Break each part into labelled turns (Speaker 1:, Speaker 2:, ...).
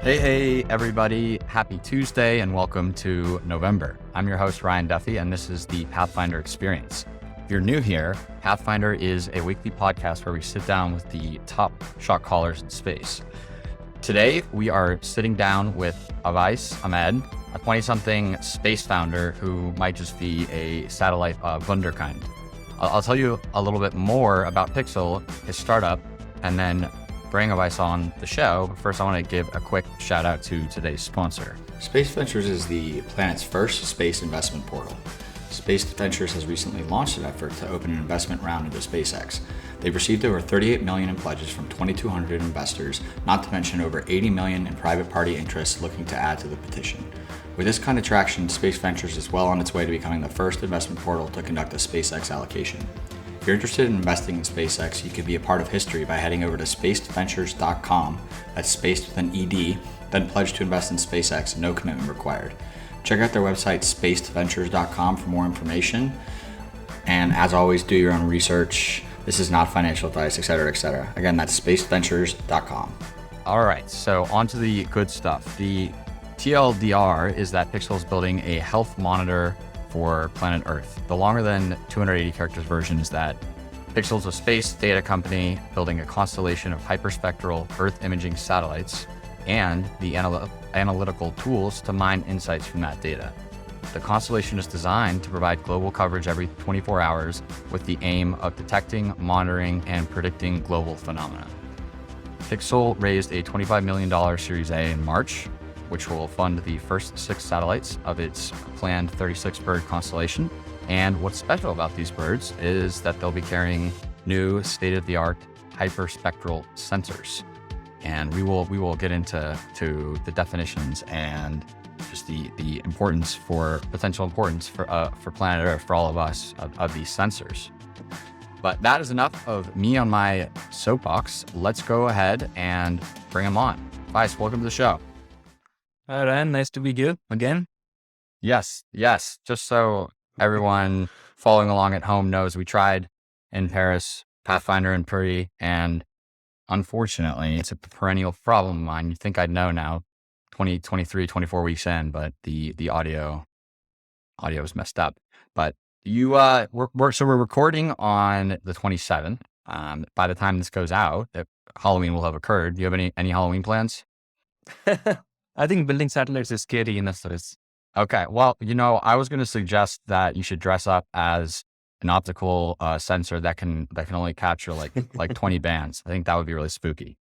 Speaker 1: Hey, everybody. Happy Tuesday and welcome to November. I'm your host, Ryan Duffy, and this is the Pathfinder Experience. If you're new here, Pathfinder is a weekly podcast where we sit down with the top shot callers in space. Today, we are sitting down with Awais Ahmed, a 20-something space founder who might just be a satellite wunderkind. I'll tell you a little bit more about Pixxel, his startup, and then bring Awais on the show. But first, I want to give a quick shout out to today's sponsor.
Speaker 2: Space Ventures is the planet's first space investment portal. Space Ventures has recently launched an effort to open an investment round into SpaceX. They've received over $38 million in pledges from 2,200 investors, not to mention over $80 million in private party interests looking to add to the petition. With this kind of traction, Space Ventures is well on its way to becoming the first investment portal to conduct a SpaceX allocation. If you're interested in investing in SpaceX, you could be a part of history by heading over to spacedventures.com, that's spaced with an ED, then pledge to invest in SpaceX, no commitment required. Check out their website, spacedventures.com, for more information. And as always, do your own research. This is not financial advice, etc., etc. Again, that's spacedventures.com.
Speaker 1: All right, so on to the good stuff. The TLDR is that Pixxel is building a health monitor for planet Earth. The longer than 280 characters version is that Pixxel is a space data company building a constellation of hyperspectral Earth imaging satellites and the analytical tools to mine insights from that data. The constellation is designed to provide global coverage every 24 hours with the aim of detecting, monitoring, and predicting global phenomena. Pixxel raised a $25 million Series A in March, which will fund the first 6 satellites of its planned 36-bird constellation. And what's special about these birds is that they'll be carrying new state-of-the-art hyperspectral sensors. And we will get into the definitions and just the potential importance for planet Earth, for all of us, of these sensors. But that is enough of me on my soapbox. Let's go ahead and bring them on. Awais, welcome to the show.
Speaker 3: Hi, Ryan. Nice to be here again.
Speaker 1: Yes. Just so everyone following along at home knows, we tried in Paris, Pathfinder and Puri, and unfortunately, it's a perennial problem of mine. You'd think I'd know now, 23, 24 weeks in, but the audio is messed up. But we're recording on the 27th. By the time this goes out, Halloween will have occurred. Do you have any Halloween plans?
Speaker 3: I think building satellites is scary enough for us.
Speaker 1: Okay. Well, I was going to suggest that you should dress up as an optical sensor that can only capture like 20 bands. I think that would be really spooky.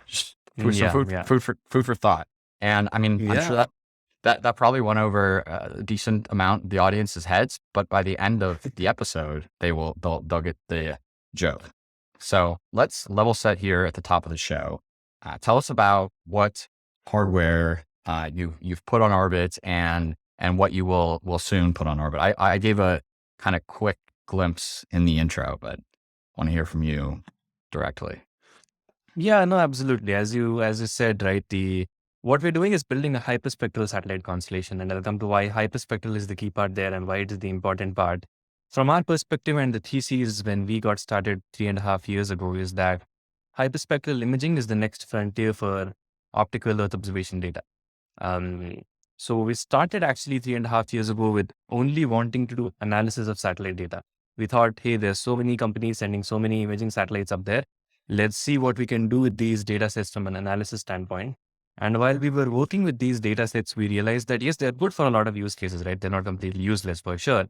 Speaker 1: Just food for thought. And I mean, I'm sure that probably went over a decent amount of the audience's heads, but by the end of the episode, they'll get the joke. So let's level set here at the top of the show. Tell us about what hardware you've put on orbit and what you will soon put on orbit. I gave a kind of quick glimpse in the intro, but want to hear from you directly.
Speaker 3: Yeah, no, absolutely. As you said, right, what we're doing is building a hyperspectral satellite constellation, and I'll come to why hyperspectral is the key part there and why it is the important part. From our perspective, and the thesis when we got started 3.5 years ago, is that hyperspectral imaging is the next frontier for optical Earth observation data. So we started actually 3.5 years ago with only wanting to do analysis of satellite data. We thought, hey, there's so many companies sending so many imaging satellites up there. Let's see what we can do with these data sets from an analysis standpoint. And while we were working with these data sets, we realized that yes, they're good for a lot of use cases, right? They're not completely useless for sure.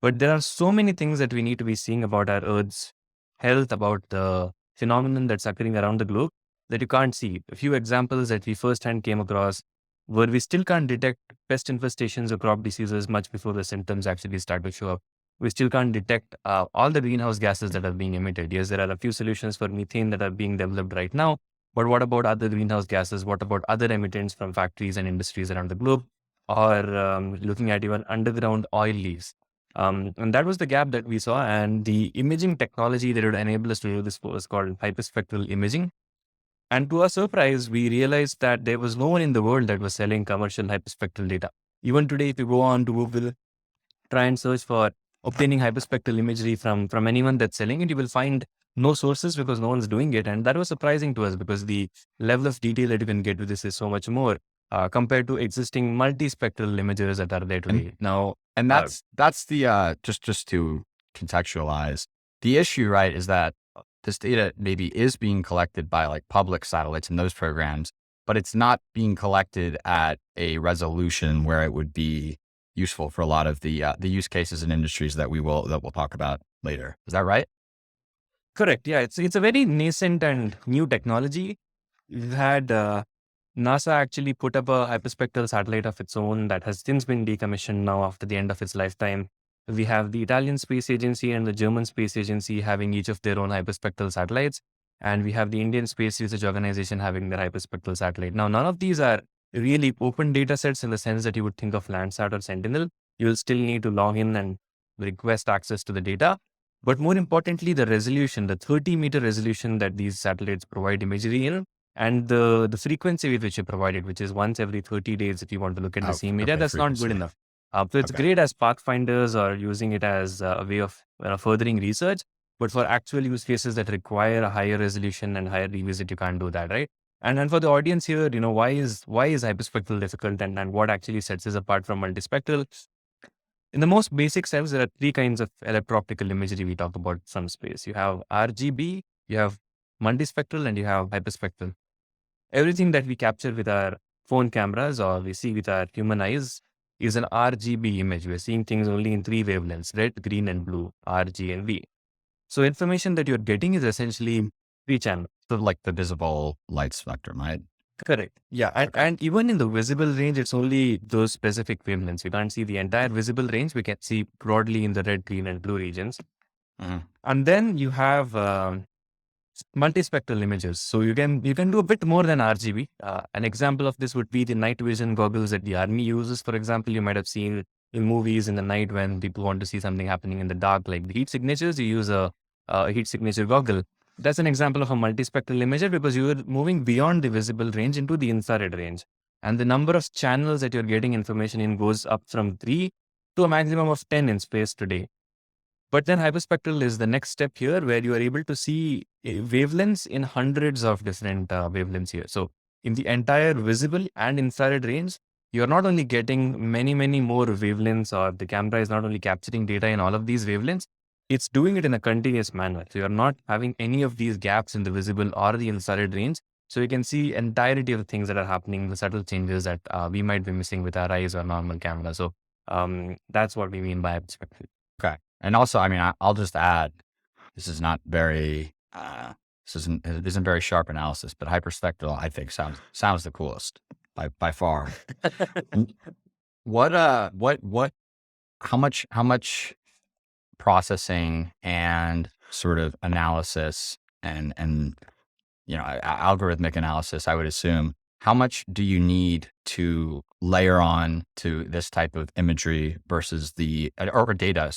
Speaker 3: But there are so many things that we need to be seeing about our Earth's health, about the phenomenon that's occurring around the globe, that you can't see. A few examples that we firsthand came across where we still can't detect pest infestations or crop diseases much before the symptoms actually start to show up. We still can't detect all the greenhouse gases that are being emitted. Yes, there are a few solutions for methane that are being developed right now, but what about other greenhouse gases? What about other emittents from factories and industries around the globe? Or looking at even underground oil leaks. And that was the gap that we saw, and the imaging technology that would enable us to do this was called hyperspectral imaging. And to our surprise, we realized that there was no one in the world that was selling commercial hyperspectral data. Even today, if you go on to Google, try and search for obtaining hyperspectral imagery from anyone that's selling it, you will find no sources because no one's doing it. And that was surprising to us because the level of detail that you can get with this is so much more compared to existing multispectral imagers that are there today.
Speaker 1: And that's the just to contextualize the issue, right? Is that this data maybe is being collected by like public satellites in those programs, but it's not being collected at a resolution where it would be useful for a lot of the use cases and industries that we'll talk about later. Is that right?
Speaker 3: Correct. Yeah, it's a very nascent and new technology. We've had NASA actually put up a hyperspectral satellite of its own that has since been decommissioned now after the end of its lifetime. We have the Italian Space Agency and the German Space Agency having each of their own hyperspectral satellites. And we have the Indian Space Research Organization having their hyperspectral satellite. Now, none of these are really open data sets in the sense that you would think of Landsat or Sentinel. You'll still need to log in and request access to the data. But more importantly, the resolution, the 30-meter resolution that these satellites provide imagery in, and the frequency with which you provide it, which is once every 30 days if you want to look at the same area, that's not good enough. So it's great as pathfinders or using it as a way of furthering research, but for actual use cases that require a higher resolution and higher revisit, you can't do that, right? And for the audience here, why is hyperspectral difficult and what actually sets us apart from multispectral? In the most basic sense, there are three kinds of electro-optical imagery we talk about from space. You have RGB, you have multispectral, and you have hyperspectral. Everything that we capture with our phone cameras or we see with our human eyes is an RGB image. We're seeing things only in three wavelengths, red, green, and blue, R, G, and V. So information that you're getting is essentially three channels.
Speaker 1: So like the visible light spectrum, right?
Speaker 3: Correct. Yeah. And even in the visible range, it's only those specific wavelengths. We can't see the entire visible range. We can see broadly in the red, green, and blue regions. And then you have multispectral images. So you can do a bit more than RGB. An example of this would be the night vision goggles that the army uses. For example, you might have seen in movies in the night when people want to see something happening in the dark, like the heat signatures, you use a heat signature goggle. That's an example of a multispectral imager because you are moving beyond the visible range into the infrared range. And the number of channels that you're getting information in goes up from 3 to a maximum of 10 in space today. But then hyperspectral is the next step here where you are able to see wavelengths in hundreds of different wavelengths here. So in the entire visible and infrared range, you're not only getting many, many more wavelengths, or the camera is not only capturing data in all of these wavelengths, it's doing it in a continuous manner. So you're not having any of these gaps in the visible or the infrared range. So you can see entirety of the things that are happening, the subtle changes that we might be missing with our eyes or normal camera. So that's what we mean by hyperspectral.
Speaker 1: Okay. And also, I mean, I'll just add, this is not very, this isn't very sharp analysis, but hyperspectral, I think sounds the coolest by far. How much processing and sort of analysis and algorithmic analysis, I would assume, how much do you need to layer on to this type of imagery versus or data,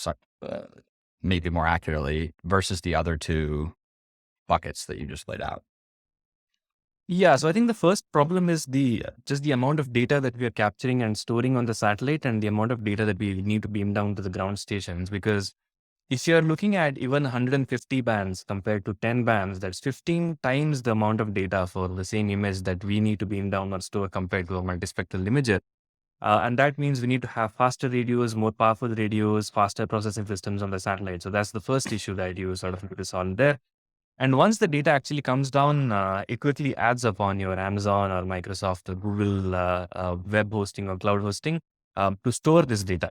Speaker 1: maybe more accurately, versus the other two buckets that you just laid out?
Speaker 3: Yeah, so I think the first problem is just the amount of data that we are capturing and storing on the satellite and the amount of data that we need to beam down to the ground stations. Because if you're looking at even 150 bands compared to 10 bands, that's 15 times the amount of data for the same image that we need to beam down or store compared to a multispectral imager. And that means we need to have faster radios, more powerful radios, faster processing systems on the satellite. So that's the first issue that you sort of need to solve there. And once the data actually comes down, it quickly adds up on your Amazon or Microsoft or Google web hosting or cloud hosting to store this data.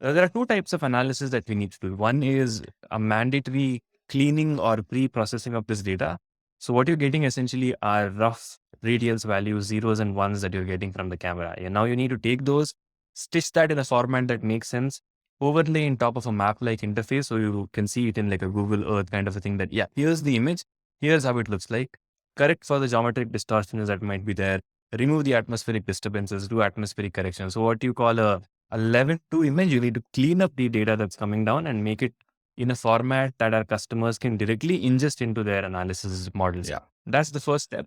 Speaker 3: There are two types of analysis that we need to do. One is a mandatory cleaning or pre-processing of this data. So what you're getting essentially are rough radials values, zeros and ones that you're getting from the camera. And now you need to take those, stitch that in a format that makes sense, overlay in top of a map-like interface so you can see it in like a Google Earth kind of a thing that, yeah, here's the image, here's how it looks like, correct for the geometric distortions that might be there, remove the atmospheric disturbances, do atmospheric correction. So what you call a level 2 image, you need to clean up the data that's coming down and make it in a format that our customers can directly ingest into their analysis models.
Speaker 1: Yeah.
Speaker 3: That's the first step.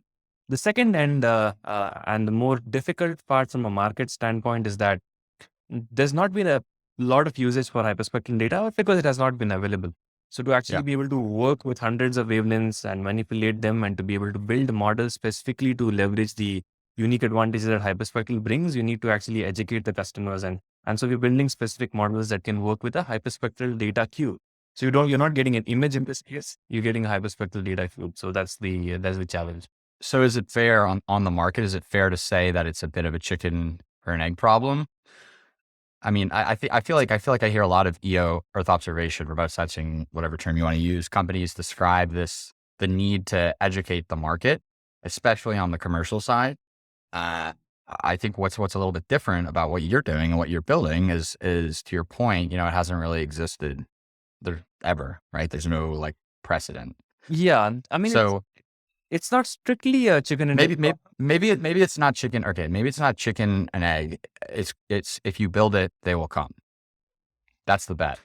Speaker 3: The second and the more difficult part from a market standpoint is that there's not been a lot of usage for hyperspectral data because it has not been available. So to actually
Speaker 1: Yeah.
Speaker 3: be able to work with hundreds of wavelengths and manipulate them and to be able to build models specifically to leverage the unique advantages that hyperspectral brings, you need to actually educate the customers. And so we're building specific models that can work with a hyperspectral data cube. So you're not getting an image in this case, you're getting a hyperspectral data cube. So that's the challenge.
Speaker 1: So is it fair on the market? Is it fair to say that it's a bit of a chicken or an egg problem? I mean, I feel like I hear a lot of EO, Earth observation, remote sensing, whatever term you want to use. Companies describe the need to educate the market, especially on the commercial side. I think what's a little bit different about what you're doing and what you're building is to your point, it hasn't really existed there ever, right? There's no like precedent.
Speaker 3: Yeah, I mean,
Speaker 1: So
Speaker 3: it's not strictly a chicken and egg.
Speaker 1: maybe it's not chicken. Okay, maybe it's not chicken and egg. It's if you build it, they will come. That's the bet.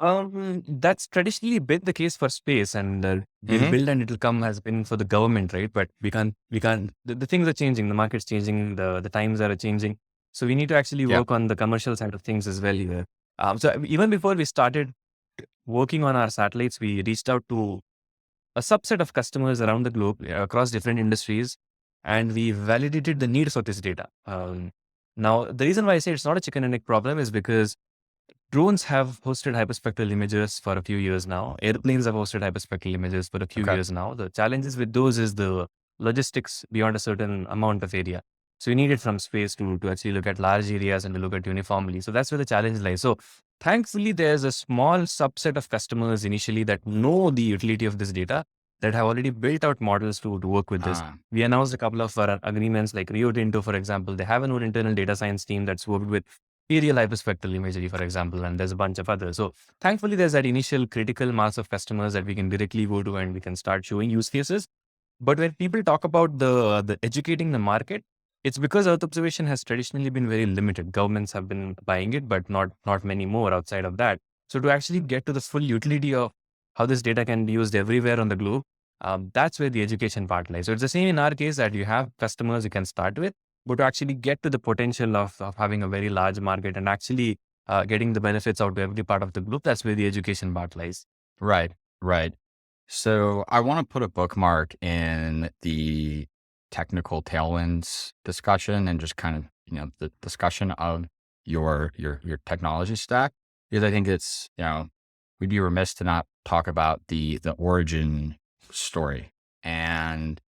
Speaker 3: That's traditionally been the case for space, and we'll build and it'll come has been for the government, right? But we can't. The things are changing. The market's changing. The times are changing. So we need to actually work on the commercial side of things as well here. So even before we started working on our satellites, we reached out to a subset of customers around the globe across different industries, and we validated the need for this data. Now, the reason why I say it's not a chicken and egg problem is because drones have hosted hyperspectral images for a few years now. Airplanes have hosted hyperspectral images for a few years now. The challenges with those is the logistics beyond a certain amount of area. So you need it from space to actually look at large areas and to look at uniformly. So that's where the challenge lies. So thankfully, there's a small subset of customers initially that know the utility of this data that have already built out models to work with this. We announced a couple of agreements like Rio Tinto, for example. They have an own internal data science team that's worked with aerial hyperspectral imagery, for example, and there's a bunch of others. So thankfully, there's that initial critical mass of customers that we can directly go to and we can start showing use cases. But when people talk about the educating the market, it's because Earth observation has traditionally been very limited. Governments have been buying it, but not many more outside of that. So to actually get to the full utility of how this data can be used everywhere on the globe, that's where the education part lies. So it's the same in our case that you have customers you can start with, but to actually get to the potential of having a very large market and actually getting the benefits out to every part of the globe, that's where the education part lies.
Speaker 1: Right. So I want to put a bookmark in the technical tailwinds discussion and just kind of, the discussion of your technology stack, because I think it's, we'd be remiss to not talk about the origin story and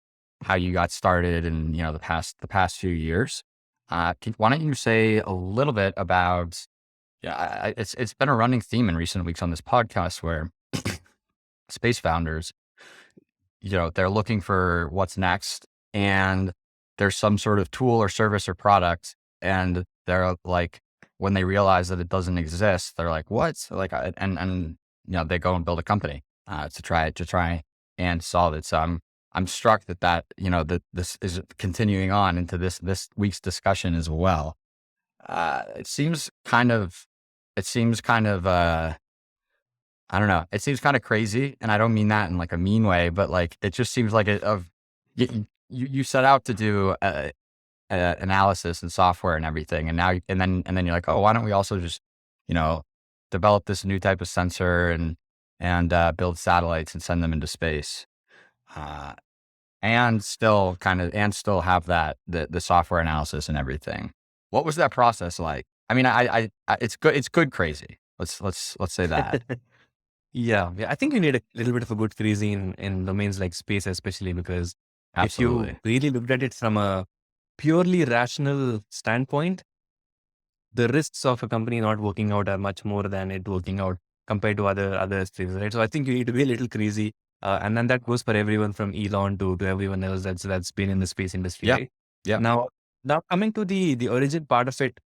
Speaker 1: how you got started in, the past few years. Why don't you say a little bit about, it's been a running theme in recent weeks on this podcast where space founders, they're looking for what's next, and there's some sort of tool or service or product, and they're like, when they realize that it doesn't exist, they're like, what? Like, and they go and build a company to try and solve it. So I'm struck that this is continuing on into this week's discussion as well. It seems kind of I don't know. It seems kind of crazy, and I don't mean that in like a mean way, but like it just seems like you set out to do analysis and software and everything, and now and then you're like, oh, why don't we also just develop this new type of sensor and build satellites and send them into space, and still have that the software analysis and everything. What was that process like? I mean, I it's good crazy. Let's say that.
Speaker 3: Yeah, I think you need a little bit of a good crazy in domains like space, especially because
Speaker 1: Absolutely.
Speaker 3: if you really looked at it from a purely rational standpoint, the risks of a company not working out are much more than it working out compared to other things, right? So I think you need to be a little crazy, and then that goes for everyone from Elon to everyone else that's been in the space industry, right?
Speaker 1: Yeah.
Speaker 3: Now coming to the origin part of it,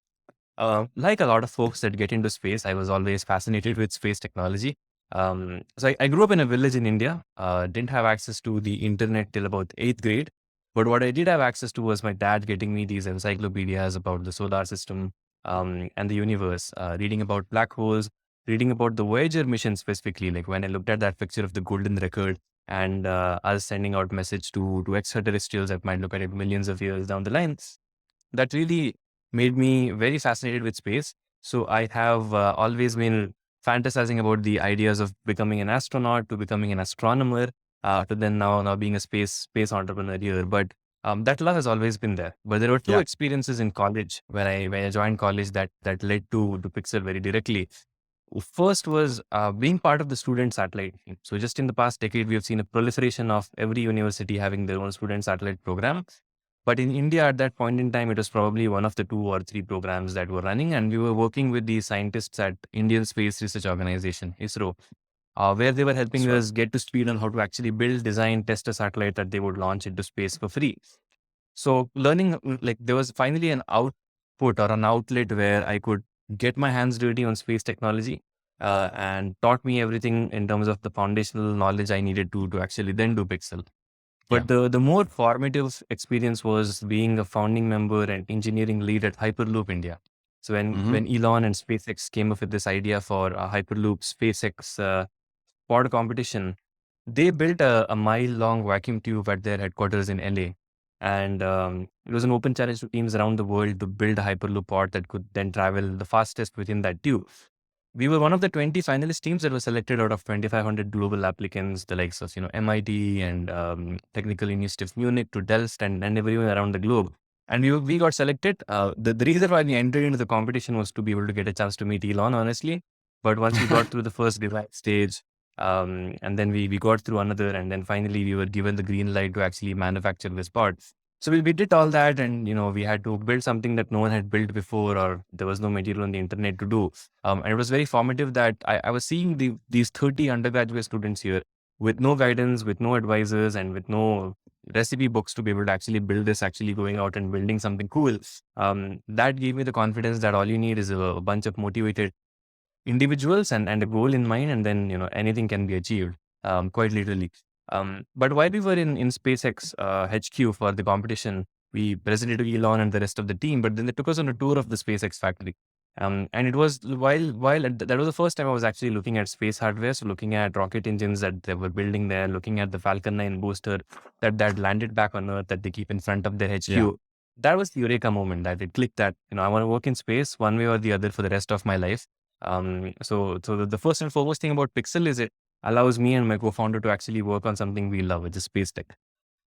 Speaker 3: like a lot of folks that get into space, I was always fascinated with space technology. So I grew up in a village in India, didn't have access to the internet till about 8th grade. But what I did have access to was my dad getting me these encyclopedias about the solar system and the universe, reading about black holes, reading about the Voyager mission specifically. Like when I looked at that picture of the golden record and us sending out message to extraterrestrials that might look at it millions of years down the line, that really made me very fascinated with space. So I have always been fantasizing about the ideas of becoming an astronaut to becoming an astronomer to then now being a space entrepreneur here. But that love has always been there. But there were two
Speaker 1: Yeah.
Speaker 3: experiences in college when I joined college that led to Pixxel very directly. First was being part of the student satellite team. So just in the past decade, we have seen a proliferation of every university having their own student satellite program. But in India, at that point in time, it was probably one of the 2 or 3 programs that were running. And we were working with the scientists at Indian Space Research Organization, ISRO, where they were helping
Speaker 2: That's right.
Speaker 3: us get to speed on how to actually build, design, test a satellite that they would launch into space for free. So learning, like there was finally an output or an outlet where I could get my hands dirty on space technology and taught me everything in terms of the foundational knowledge I needed to actually then do Pixxel.
Speaker 1: Yeah.
Speaker 3: But the more formative experience was being a founding member and engineering lead at Hyperloop India. So when Elon and SpaceX came up with this idea for Hyperloop SpaceX pod competition, they built a mile-long vacuum tube at their headquarters in LA. And it was an open challenge to teams around the world to build a Hyperloop pod that could then travel the fastest within that tube. We were one of the 20 finalist teams that was selected out of 2,500 global applicants, the likes of MIT and Technical University of Munich to Delft and everyone around the globe. And we got selected. The reason why we entered into the competition was to be able to get a chance to meet Elon, honestly. But once we got through the first design stage, and then we got through another, and then finally we were given the green light to actually manufacture this pod. So we did all that, and we had to build something that no one had built before, or there was no material on the internet to do. And it was very formative that I was seeing these 30 undergraduate students here with no guidance, with no advisors, and with no recipe books to be able to actually build this, actually going out and building something cool. That gave me the confidence that all you need is a bunch of motivated individuals and a goal in mind, and then anything can be achieved, quite literally. But while we were in SpaceX HQ for the competition, we presented to Elon and the rest of the team, but then they took us on a tour of the SpaceX factory. And it was that was the first time I was actually looking at space hardware, so looking at rocket engines that they were building there, looking at the Falcon 9 booster that landed back on Earth that they keep in front of their HQ.
Speaker 1: Yeah.
Speaker 3: That was the eureka moment that it clicked that I want to work in space one way or the other for the rest of my life. So the first and foremost thing about Pixxel is it allows me and my co-founder to actually work on something we love, which is space tech.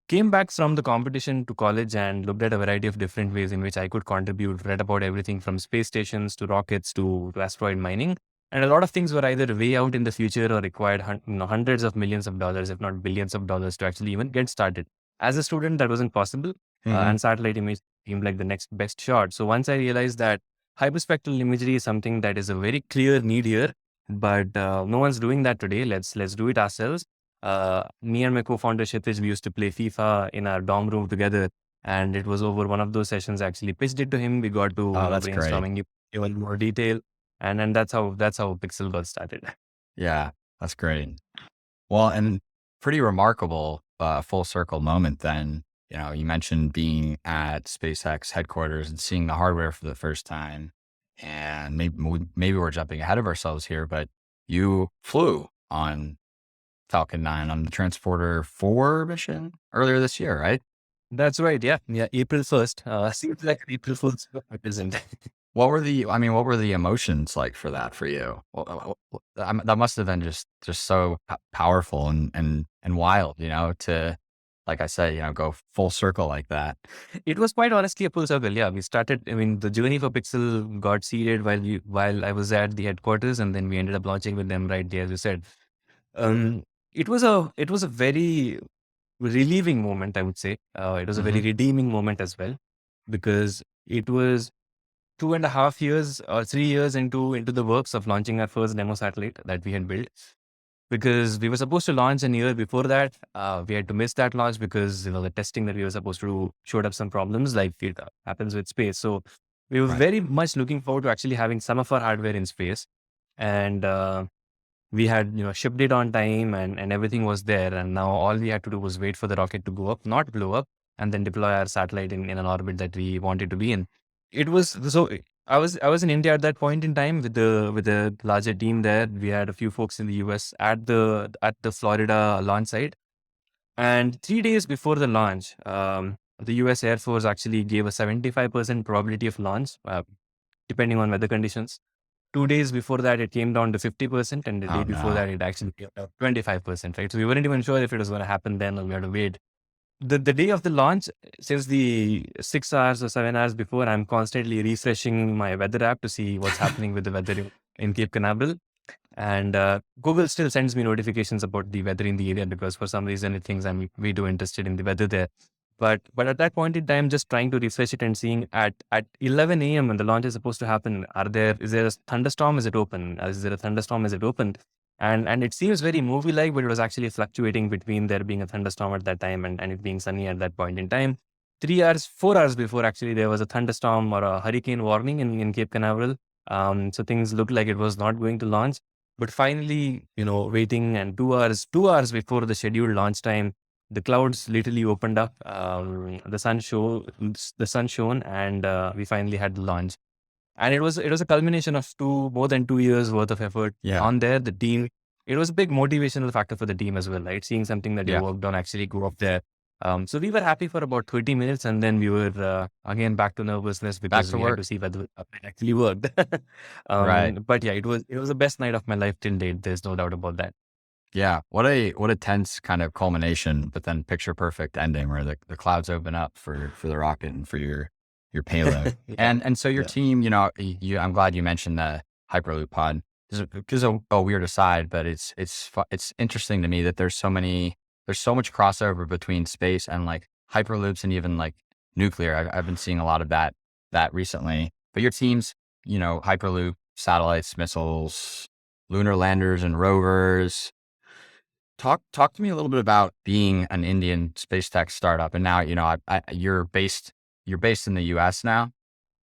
Speaker 3: Came back from the competition to college and looked at a variety of different ways in which I could contribute, read about everything from space stations to rockets to asteroid mining. And a lot of things were either way out in the future or required hundreds of millions of dollars, if not billions of dollars, to actually even get started. As a student, that wasn't possible. And satellite image seemed like the next best shot. So once I realized that hyperspectral imagery is something that is a very clear need here, but no one's doing that today. Let's do it ourselves. Me and my co-founder Kshitij, we used to play FIFA in our dorm room together, and it was over one of those sessions. I actually pitched it to him. We got to
Speaker 1: that's great.
Speaker 3: brainstorming even more detail, and that's how Pixxel got started.
Speaker 1: Yeah, that's great. Well, and pretty remarkable full circle moment then. You mentioned being at SpaceX headquarters and seeing the hardware for the first time. And maybe we're jumping ahead of ourselves here, but you flew on Falcon 9 on the Transporter 4 mission earlier this year, right?
Speaker 3: That's right. Yeah. April 1st. Seems like April Fool's, it isn't.
Speaker 1: What were the emotions like for that for you? That must have been just so powerful and wild, to, like I said, go full circle like that.
Speaker 3: It was quite honestly a full circle. Yeah, we started. The journey for Pixxel got seeded while I was at the headquarters, and then we ended up launching with them right there, as you said. It was a very relieving moment, I would say. It was a very redeeming moment as well, because it was 2.5 years or 3 years into the works of launching our first demo satellite that we had built. Because we were supposed to launch a year before that. We had to miss that launch because the testing that we were supposed to do showed up some problems, like it happens with space. So we were very much looking forward to actually having some of our hardware in space, and we had shipped it on time, and everything was there. And now all we had to do was wait for the rocket to go up, not blow up, and then deploy our satellite in an orbit that we wanted to be in. It was so. I was in India at that point in time with the larger team there. We had a few folks in the US at the Florida launch site, and 3 days before the launch, the US Air Force actually gave a 75% probability of launch, depending on weather conditions. 2 days before that, it came down to 50%, and the day before that, it actually came down 25%, right? So we weren't even sure if it was going to happen then, or we had to wait. The day of the launch, since the 6 hours or 7 hours before, I'm constantly refreshing my weather app to see what's happening with the weather in Cape Canaveral. And Google still sends me notifications about the weather in the area, because for some reason it thinks I'm way too interested in the weather there. But at that point in time, just trying to refresh it and seeing at 11 a.m. when the launch is supposed to happen, is there a thunderstorm? Is it open? Is there a thunderstorm? Is it open? And it seems very movie-like, but it was actually fluctuating between there being a thunderstorm at that time and it being sunny at that point in time. 4 hours before, actually, there was a thunderstorm or a hurricane warning in Cape Canaveral. So things looked like it was not going to launch. But finally, waiting, and 2 hours before the scheduled launch time, the clouds literally opened up. The sun shone, and we finally had the launch. And it was a culmination of more than 2 years worth of effort on there. The team, it was a big motivational factor for the team as well, right? Seeing something that you worked on actually go up there. So we were happy for about 30 minutes, and then we were again back to nervousness because we had to see whether it actually worked.
Speaker 1: Right.
Speaker 3: But yeah, it was the best night of my life till date. There's no doubt about that.
Speaker 1: Yeah. What a tense kind of culmination, but then picture perfect ending where the clouds open up for the rocket and for your payload. And so your team, I'm glad you mentioned the Hyperloop pod. This is a weird aside, but it's interesting to me that there's so much crossover between space and like Hyperloops and even like nuclear. I've been seeing a lot of that recently. But your teams, Hyperloop, satellites, missiles, lunar landers and rovers. Talk to me a little bit about being an Indian space tech startup, and now you're based in the US now.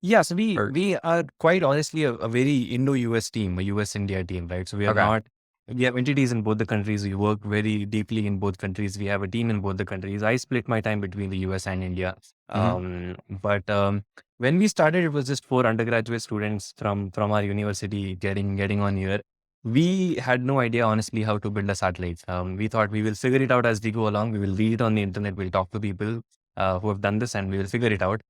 Speaker 3: Yeah, so we are quite honestly a very Indo-US team, a US-India team, right? So we have entities in both the countries. We work very deeply in both countries. We have a team in both the countries. I split my time between the US and India. But when we started, it was just 4 undergraduate students from our university getting on here. We had no idea, honestly, how to build a satellite. We thought we will figure it out as we go along. We will read it on the internet. We'll talk to people who have done this, and we will figure it out.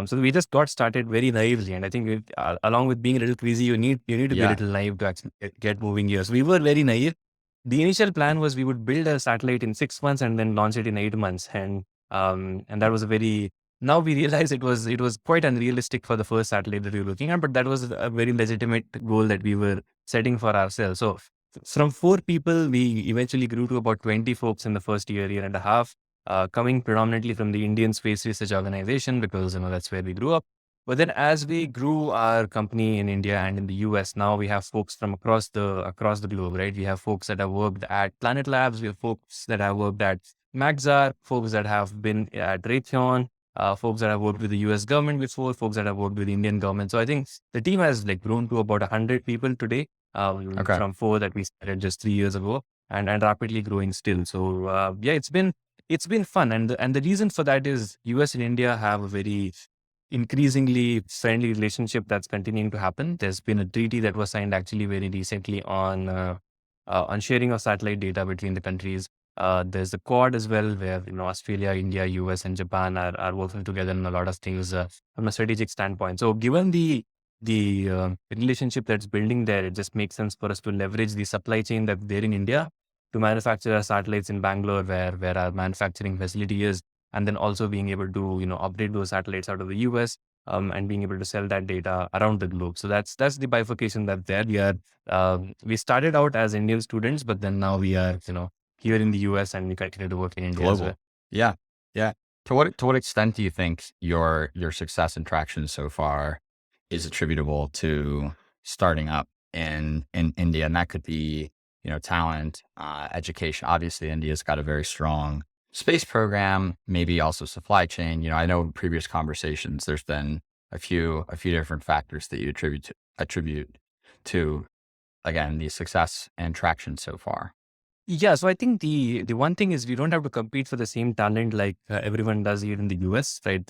Speaker 3: So we just got started very naively, and I think along with being a little crazy, you need to be a little naive to actually get moving here. So we were very naive. The initial plan was we would build a satellite in 6 months and then launch it in 8 months, and that was now we realize it was quite unrealistic for the first satellite that we were looking at, but that was a very legitimate goal that we were setting for ourselves. So from 4 people, we eventually grew to about 20 folks in the first year and a half, coming predominantly from the Indian Space Research Organization, because that's where we grew up. But then as we grew our company in India and in the US, now we have folks from across the globe, right? We have folks that have worked at Planet Labs. We have folks that have worked at Maxar, folks that have been at Raytheon, folks that have worked with the US government before, folks that have worked with the Indian government. So I think the team has grown to about 100 people today, from 4 that we started just 3 years ago, and rapidly growing still. So it's been fun. And the reason for that is US and India have a very increasingly friendly relationship that's continuing to happen. There's been a treaty that was signed actually very recently on sharing of satellite data between the countries. There's the Quad as well, where Australia, India, US, and Japan are working together in a lot of things from a strategic standpoint. So given the relationship that's building there, it just makes sense for us to leverage the supply chain that's there in India to manufacture our satellites in Bangalore, where our manufacturing facility is, and then also being able to operate those satellites out of the US, and being able to sell that data around the globe. So that's the bifurcation that's there. We started out as Indian students, but then now we are here in the US, and we continue to work in India as well.
Speaker 1: Yeah. To what extent do you think your success and traction so far is attributable to starting up in India? And that could be talent, education. Obviously, India's got a very strong space program, maybe also supply chain. I know in previous conversations, there's been a few different factors that you attribute to, again, the success and traction so far.
Speaker 3: Yeah, so I think the one thing is we don't have to compete for the same talent like everyone does here in the US, right?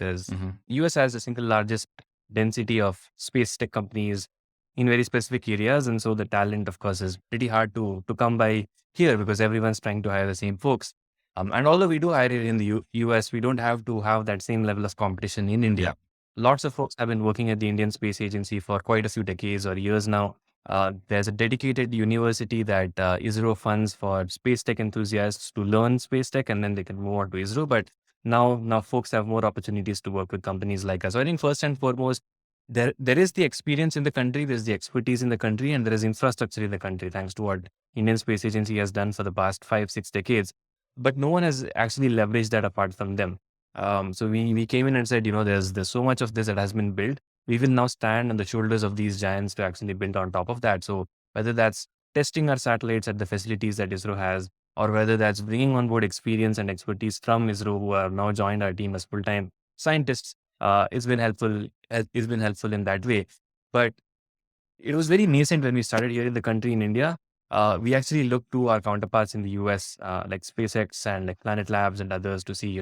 Speaker 3: US has the single largest density of space tech companies in very specific areas, and so the talent, of course, is pretty hard to come by here because everyone's trying to hire the same folks. And although we do hire it in the US, we don't have to have that same level of competition in India. Lots of folks have been working at the Indian Space Agency for quite a few decades or years now. There's a dedicated university that ISRO funds for space tech enthusiasts to learn space tech, and then they can move on to ISRO. But now folks have more opportunities to work with companies like us. So I think first and foremost, there is the experience in the country, there's the expertise in the country, and there is infrastructure in the country, thanks to what Indian Space Agency has done for the past 5-6 decades. But no one has actually leveraged that apart from them. So we came in and said, there's so much of this that has been built. We will now stand on the shoulders of these giants to actually build on top of that. So whether that's testing our satellites at the facilities that ISRO has, or whether that's bringing on board experience and expertise from ISRO who have now joined our team as full-time scientists, it's been helpful. It's been helpful in that way. But it was very nascent when we started here in the country in India. We actually looked to our counterparts in the US, like SpaceX and like Planet Labs and others to see,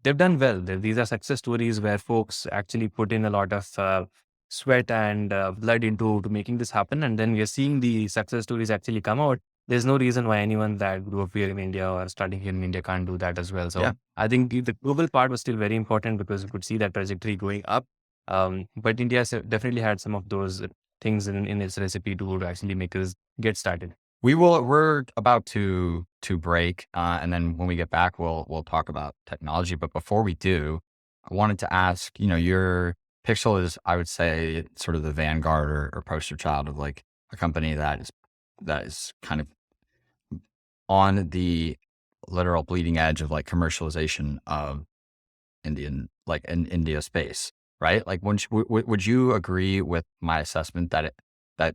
Speaker 3: they've done well. These are success stories where folks actually put in a lot of sweat and blood into to making this happen. And then we are seeing the success stories actually come out. There's no reason why anyone that grew up here in India or studying here in India can't do that as well. So
Speaker 1: Yeah.
Speaker 3: I think the global part was still very important because we could see that trajectory going up. But India definitely had some of those things in its recipe to actually make us get started.
Speaker 1: We're about to break, and then when we get back, we'll talk about technology. But before we do, I wanted to ask, your Pixxel is, I would say, sort of the vanguard or poster child of like a company that is kind of on the literal bleeding edge of like commercialization of India space, right? Like, would you agree with my assessment that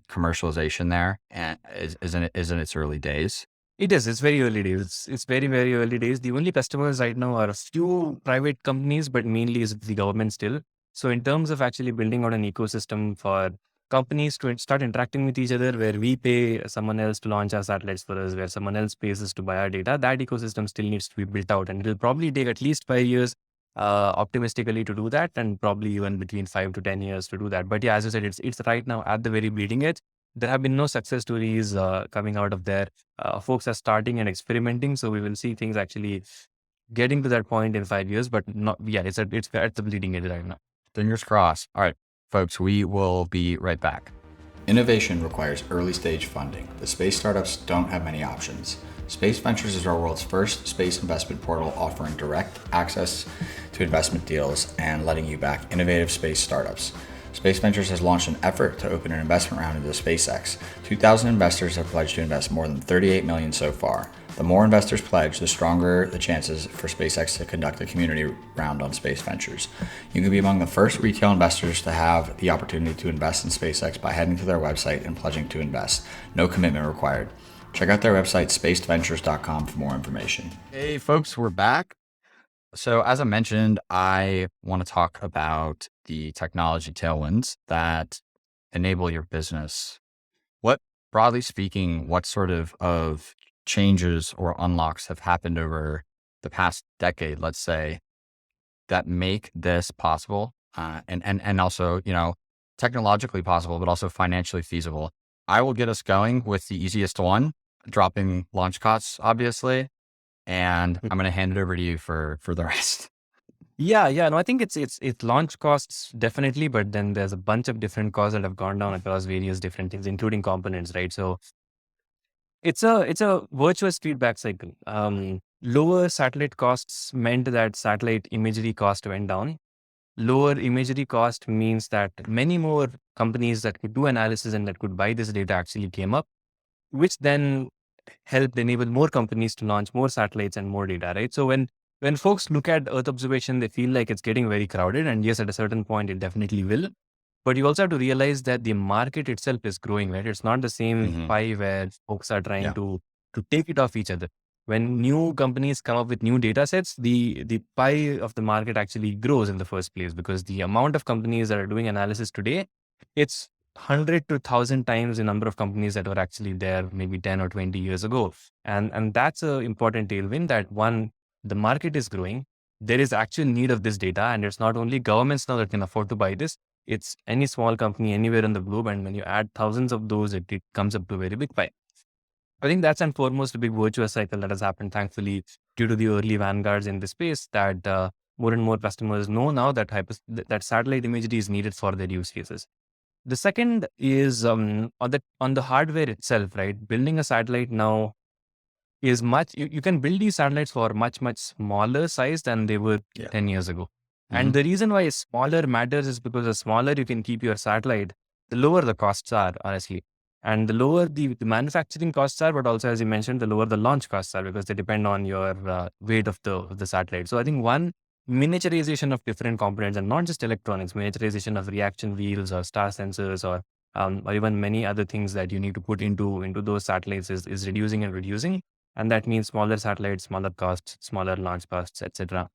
Speaker 1: commercialization there and is in its early days?
Speaker 3: It is. It's very early days. It's very, very early days. The only customers right now are a few private companies, but mainly is the government still. So in terms of actually building out an ecosystem for companies to start interacting with each other, where we pay someone else to launch our satellites for us, where someone else pays us to buy our data, that ecosystem still needs to be built out. And it'll probably take at least 5 years, optimistically, to do that, and probably even between 5 to 10 years to do that. But yeah, as you said, it's right now at the very bleeding edge. There have been no success stories coming out of there. Folks are starting and experimenting, so we will see things actually getting to that point in 5 years. But not, yeah, it's at the bleeding edge right now.
Speaker 1: Fingers crossed. All right, folks, we will be right back.
Speaker 2: Innovation requires early stage funding. The space startups don't have many options. Space Ventures is our world's first space investment portal, offering direct access to investment deals and letting you back innovative space startups. Space Ventures has launched an effort to open an investment round into SpaceX. 2,000 investors have pledged to invest more than $38 million so far. The more investors pledge, the stronger the chances for SpaceX to conduct a community round on Space Ventures. You can be among the first retail investors to have the opportunity to invest in SpaceX by heading to their website and pledging to invest. No commitment required. Check out their website, spaceventures.com, for more information.
Speaker 1: Hey, folks, we're back. So as I mentioned, I want to talk about the technology tailwinds that enable your business. Broadly speaking, what sort of changes or unlocks have happened over the past decade, let's say, that make this possible, and also, technologically possible, but also financially feasible? I will get us going with the easiest one, dropping launch costs, obviously. And I'm going to hand it over to you for the rest.
Speaker 3: Yeah. No, I think it's launch costs definitely, but then there's a bunch of different costs that have gone down across various different things, including components, right? So it's a virtuous feedback cycle. Lower satellite costs meant that satellite imagery cost went down. Lower imagery cost means that many more companies that could do analysis and that could buy this data actually came up, which then helped enable more companies to launch more satellites and more data, right? So when folks look at Earth observation, they feel like it's getting very crowded. And yes, at a certain point, it definitely will. But you also have to realize that the market itself is growing, right? It's not the same pie where folks are trying to take it off each other. When new companies come up with new data sets, the pie of the market actually grows in the first place, because the amount of companies that are doing analysis today, it's 100 to 1,000 times the number of companies that were actually there maybe 10 or 20 years ago. And that's an important tailwind, that one, the market is growing. There is actual need of this data, and it's not only governments now that can afford to buy this, it's any small company anywhere in the globe. And when you add thousands of those, it comes up to a very big pie. I think that's and foremost a big virtuous cycle that has happened, thankfully, due to the early vanguards in the space, that more and more customers know now that that satellite imagery is needed for their use cases. The second is on the hardware itself, right? Building a satellite now is you can build these satellites for much smaller size than they were 10 years ago. And the reason why smaller matters is because the smaller you can keep your satellite, the lower the costs are, honestly. And the lower the manufacturing costs are, but also, as you mentioned, the lower the launch costs are, because they depend on your weight of the satellite. So I think one, miniaturization of different components, and not just electronics, miniaturization of reaction wheels or star sensors, or even many other things that you need to put into those satellites is reducing and reducing. And that means smaller satellites, smaller costs, smaller launch costs, etc.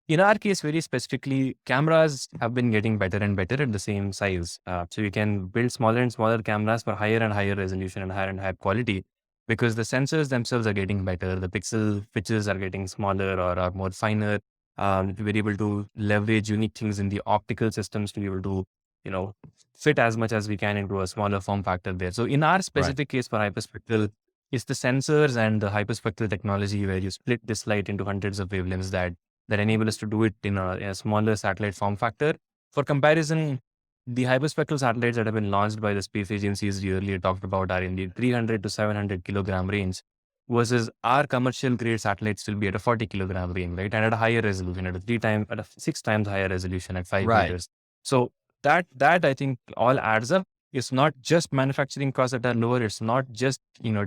Speaker 3: In our case, very specifically, cameras have been getting better and better at the same size. So you can build smaller and smaller cameras for higher and higher resolution and higher quality, because the sensors themselves are getting better. The pixel pitches are getting smaller or are more finer. We're able to leverage unique things in the optical systems to be able to, fit as much as we can into a smaller form factor there. So in our specific case for hyperspectral, it's the sensors and the hyperspectral technology where you split this light into hundreds of wavelengths that enable us to do it in a smaller satellite form factor. For comparison, the hyperspectral satellites that have been launched by the space agencies we earlier talked about are in the 300 to 700 kilogram range, versus our commercial grade satellites will be at a 40 kilogram range, right? And at a higher resolution, at a 6 times higher resolution at 5 meters. So that I think all adds up. It's not just manufacturing costs that are lower. It's not just,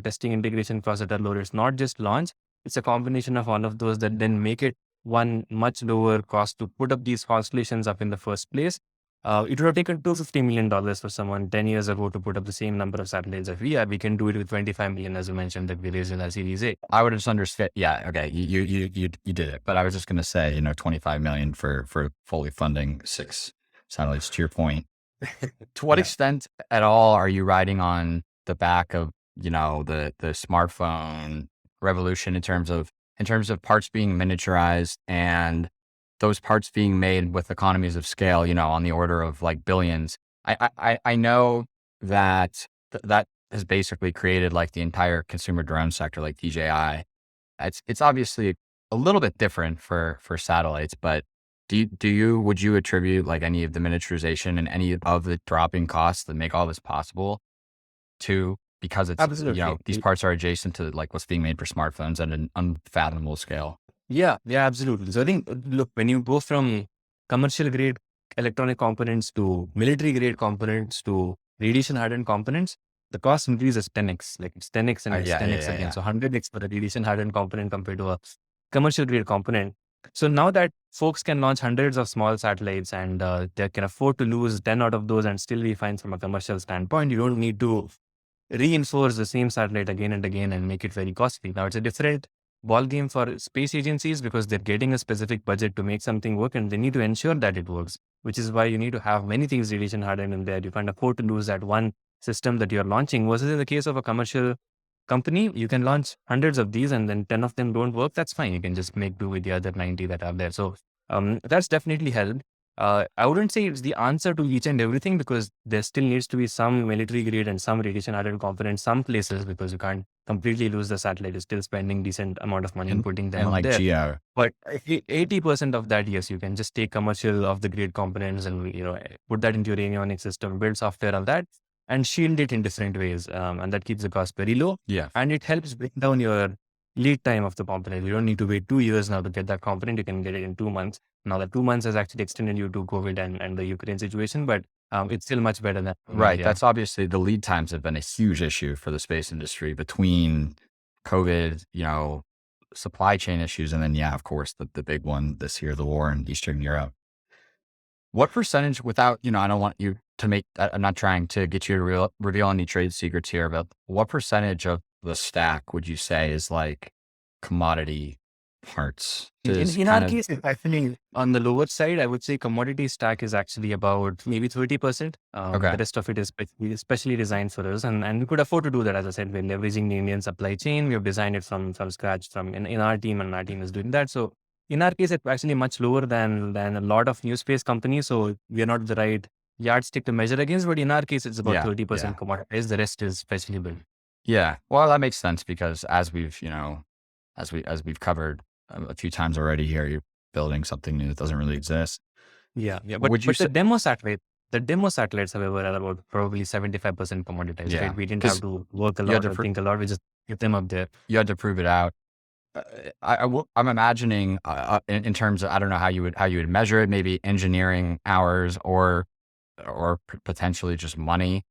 Speaker 3: testing integration costs that are lower. It's not just launch. It's a combination of all of those that then make it one much lower cost to put up these constellations up in the first place. It would have taken $250 million for someone 10 years ago to put up the same number of satellites that we have. We can do it with 25 million, as you mentioned, that we raised in our Series A.
Speaker 1: I would have just understood. Yeah. Okay. You did it, but I was just going to say, 25 million for fully funding 6 satellites, to your point. To what extent at all are you riding on the back of, the smartphone revolution in terms of parts being miniaturized and those parts being made with economies of scale, on the order of like billions? I know that that has basically created like the entire consumer drone sector, like DJI. It's obviously a little bit different for satellites, but would you attribute like any of the miniaturization and any of the dropping costs that make all this possible to, because it's,
Speaker 3: Absolutely.
Speaker 1: These parts are adjacent to like what's being made for smartphones at an unfathomable scale?
Speaker 3: Yeah, absolutely. So I think, look, when you go from commercial grade electronic components to military grade components to radiation hardened components, the cost increase is 10x. Like it's 10x and it's 10x again.
Speaker 1: Yeah.
Speaker 3: So 100x for a radiation hardened component compared to a commercial grade component. So now that folks can launch hundreds of small satellites and they can afford to lose 10 out of those and still be fine from a commercial standpoint, you don't need to reinforce the same satellite again and again and make it very costly. Now it's a different ball game for space agencies because they're getting a specific budget to make something work and they need to ensure that it works, which is why you need to have many things radiation hardened in there. You can't afford to lose that one system that you're launching, versus in the case of a commercial company, you can launch hundreds of these and then 10 of them don't work. That's fine. You can just make do with the other 90 that are there. So that's definitely helped. I wouldn't say it's the answer to each and everything, because there still needs to be some military grade and some radiation hardened components some places, because you can't completely lose the satellite. You're still spending decent amount of money in putting them
Speaker 1: and
Speaker 3: up
Speaker 1: like
Speaker 3: there.
Speaker 1: geo.
Speaker 3: But 80% of that, yes, you can just take commercial of the grade components and put that into your avionics system, build software on that, and shield it in different ways. And that keeps the cost very low.
Speaker 1: Yeah.
Speaker 3: And it helps bring down your lead time of the component. You don't need to wait 2 years now to get that component. You can get it in 2 months. Now that 2 months has actually extended you to COVID and the Ukraine situation, but it's still much better than.
Speaker 1: Right.
Speaker 3: Yeah.
Speaker 1: That's obviously, the lead times have been a huge issue for the space industry between COVID, supply chain issues. And then, of course, the big one this year, the war in Eastern Europe. What percentage, without, I don't want you to make, I'm not trying to get you to reveal any trade secrets here, but what percentage of the stack would you say is like commodity parts?
Speaker 3: In our case, actually, on the lower side, I would say commodity stack is actually about maybe 30%. The rest of it is specially designed for us. And we could afford to do that. As I said, we're leveraging the Indian supply chain. We have designed it from scratch in our team, and our team is doing that. So in our case, it's actually much lower than a lot of new space companies. So we are not the right yardstick to measure against. But in our case, it's about 30% commoditized. The rest is specially built.
Speaker 1: Yeah. Well, that makes sense, because as we've covered a few times already here, you're building something new that doesn't really exist.
Speaker 3: Yeah. But the demo satellite, The demo satellites, however, are about probably 75% commoditized,
Speaker 1: Yeah.
Speaker 3: right? We didn't have to work a
Speaker 1: You had
Speaker 3: lot or think a lot. We just get them up there.
Speaker 1: You had to prove it out. I'm imagining in terms of, I don't know how you would measure it, maybe engineering hours or potentially just money,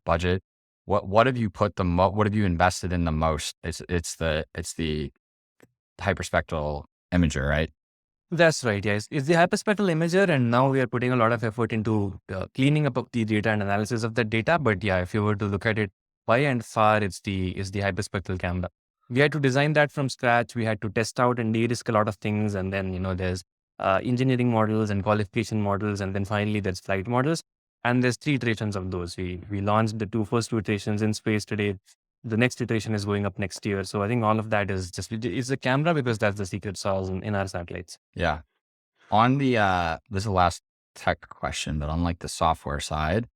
Speaker 1: budget. What have you what have you invested in the most? It's the hyperspectral imager, right?
Speaker 3: That's right. Yes, it's the hyperspectral imager, and now we are putting a lot of effort into cleaning up of the data and analysis of the data. But yeah, if you were to look at it by and far, it's the hyperspectral camera. We had to design that from scratch. We had to test out and de-risk a lot of things, and then there's engineering models and qualification models, and then finally there's flight models. And there's 3 iterations of those. We launched the first two iterations in space today. The next iteration is going up next year. So I think all of that is just, it's the camera, because that's the secret sauce in our satellites.
Speaker 1: Yeah. On the this is the last tech question, but on like the software side,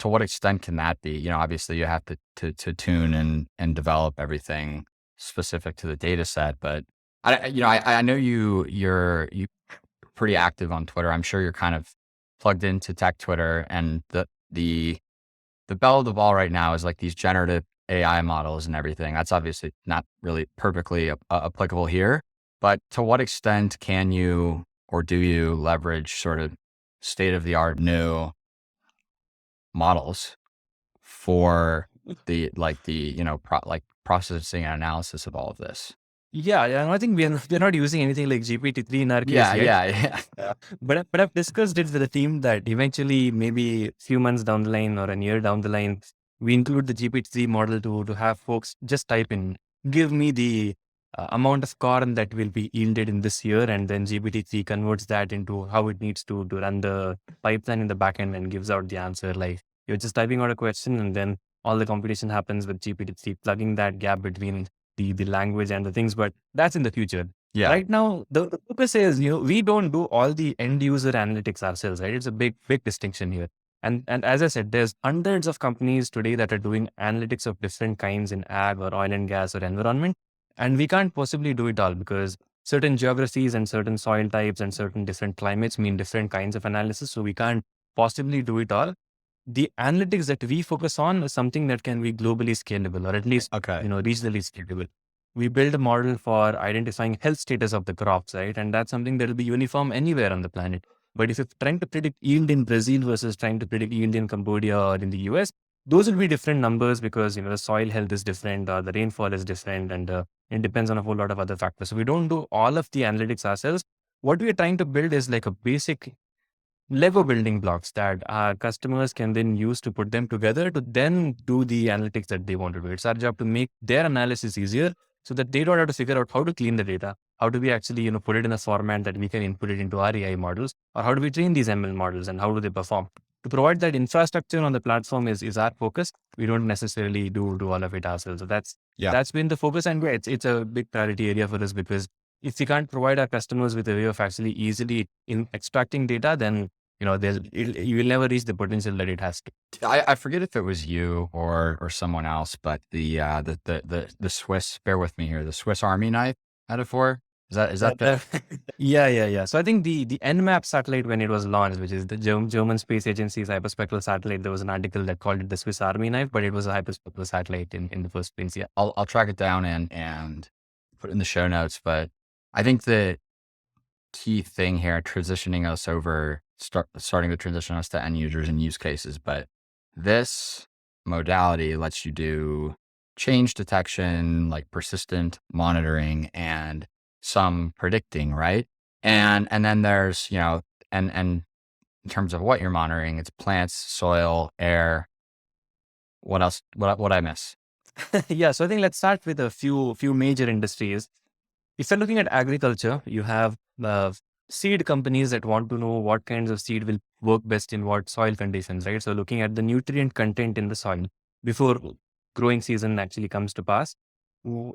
Speaker 1: to what extent can that be? Obviously you have to tune and develop everything specific to the data set, but I know you're pretty active on Twitter. I'm sure you're kind of plugged into tech Twitter, and the belle of the ball right now is like these generative AI models and everything. That's obviously not really perfectly applicable here, but to what extent can you or do you leverage sort of state of the art new models for the processing and analysis of all of this?
Speaker 3: Yeah, and I think we're not using anything like GPT-3 in our case yet.
Speaker 1: Yeah.
Speaker 3: But I've discussed it with the team that eventually, maybe a few months down the line or a year down the line, we include the GPT-3 model to have folks just type in, give me the amount of corn that will be yielded in this year, and then GPT-3 converts that into how it needs to run the pipeline in the backend and gives out the answer. Like, you're just typing out a question, and then all the computation happens with GPT-3, plugging that gap between the language and the things, but that's in the future.
Speaker 1: Yeah.
Speaker 3: Right now, the purpose is, we don't do all the end user analytics ourselves, right? It's a big distinction here. And as I said, there's hundreds of companies today that are doing analytics of different kinds in ag or oil and gas or environment. And we can't possibly do it all, because certain geographies and certain soil types and certain different climates mean different kinds of analysis. So we can't possibly do it all. The analytics that we focus on is something that can be globally scalable, or at least, regionally scalable. We build a model for identifying health status of the crops, right? And that's something that will be uniform anywhere on the planet. But if you're trying to predict yield in Brazil versus trying to predict yield in Cambodia or in the US, those will be different numbers, because, the soil health is different, or the rainfall is different, and it depends on a whole lot of other factors. So we don't do all of the analytics ourselves. What we are trying to build is like a basic Lego building blocks that our customers can then use to put them together to then do the analytics that they want to do. It's our job to make their analysis easier, so that they don't have to figure out how to clean the data. How do we actually, put it in a format that we can input it into our AI models, or how do we train these ML models and how do they perform? To provide that infrastructure on the platform is our focus. We don't necessarily do all of it ourselves. So that's been the focus, and it's a big priority area for us, because if we can't provide our customers with a way of actually easily in extracting data, then you will never reach the potential that it has to.
Speaker 1: I forget if it was you or someone else, but the Swiss, bear with me here, the Swiss Army knife metaphor. Is that the?
Speaker 3: Yeah. So I think the NMAP satellite, when it was launched, which is the German space agency's hyperspectral satellite, there was an article that called it the Swiss Army knife, but it was a hyperspectral satellite in the first place. Yeah,
Speaker 1: I'll track it down and put it in the show notes. But I think the key thing here, transitioning us over, starting to transition us to end users and use cases, but this modality lets you do change detection, like persistent monitoring and some predicting, right? And then there's, and in terms of what you're monitoring, it's plants, soil, air. What else? What I miss?
Speaker 3: Yeah, so I think let's start with a few major industries. If you're looking at agriculture, you have seed companies that want to know what kinds of seed will work best in what soil conditions, right? So looking at the nutrient content in the soil before growing season actually comes to pass.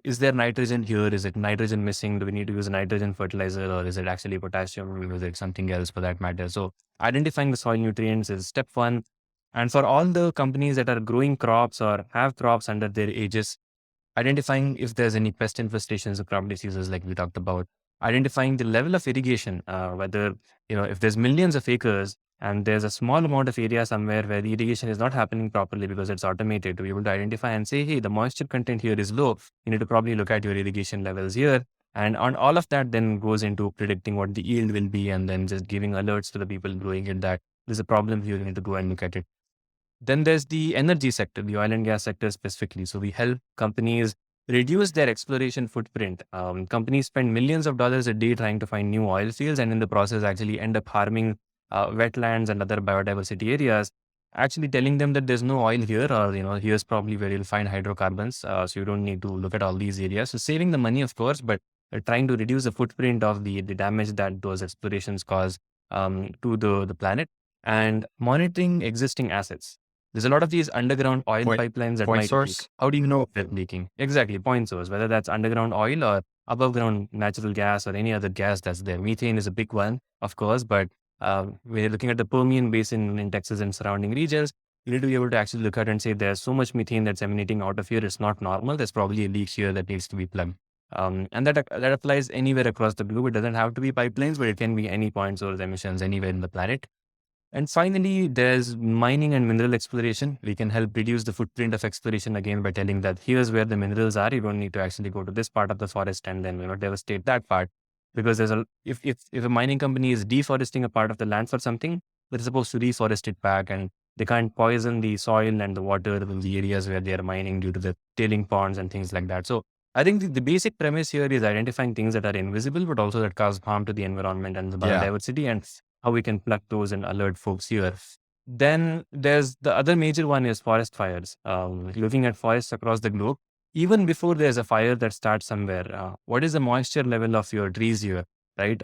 Speaker 3: Is there nitrogen here? Is it nitrogen missing? Do we need to use a nitrogen fertilizer, or is it actually potassium, or is it something else for that matter? So identifying the soil nutrients is step one. And for all the companies that are growing crops or have crops under their aegis, identifying if there's any pest infestations or crop diseases, like we talked about, identifying the level of irrigation, whether, if there's millions of acres, and there's a small amount of area somewhere where the irrigation is not happening properly because it's automated, to be able to identify and say, hey, the moisture content here is low. You need to probably look at your irrigation levels here. And on all of that then goes into predicting what the yield will be, and then just giving alerts to the people growing it that there's a problem here, you need to go and look at it. Then there's the energy sector, the oil and gas sector specifically. So we help companies reduce their exploration footprint. Companies spend millions of dollars a day trying to find new oil fields, and in the process actually end up harming wetlands and other biodiversity areas, actually telling them that there's no oil here, or here's probably where you'll find hydrocarbons. So you don't need to look at all these areas. So saving the money, of course, but trying to reduce the footprint of the damage that those explorations cause to the planet, and monitoring existing assets. There's a lot of these underground oil pipelines that
Speaker 1: point
Speaker 3: might
Speaker 1: source.
Speaker 3: leak. How do you know if they're leaking? Exactly, point source, whether that's underground oil or above ground natural gas or any other gas that's there. Methane is a big one, of course, but we're looking at the Permian Basin in Texas and surrounding regions. You need to be able to actually look at and say there's so much methane that's emanating out of here. It's not normal. There's probably a leak here that needs to be plugged. And that applies anywhere across the globe. It doesn't have to be pipelines, but it can be any point source emissions anywhere in the planet. And finally, there's mining and mineral exploration. We can help reduce the footprint of exploration again by telling that here's where the minerals are. You don't need to actually go to this part of the forest and then devastate that part. Because if a mining company is deforesting a part of the land for something, they're supposed to reforest it back, and they can't poison the soil and the water in the areas where they are mining due to the tailing ponds and things like that. So I think the basic premise here is identifying things that are invisible, but also that cause harm to the environment and the biodiversity, and how we can plug those and alert folks here. Then there's the other major one is forest fires. Looking at forests across the globe, even before there's a fire that starts somewhere, what is the moisture level of your trees here, right?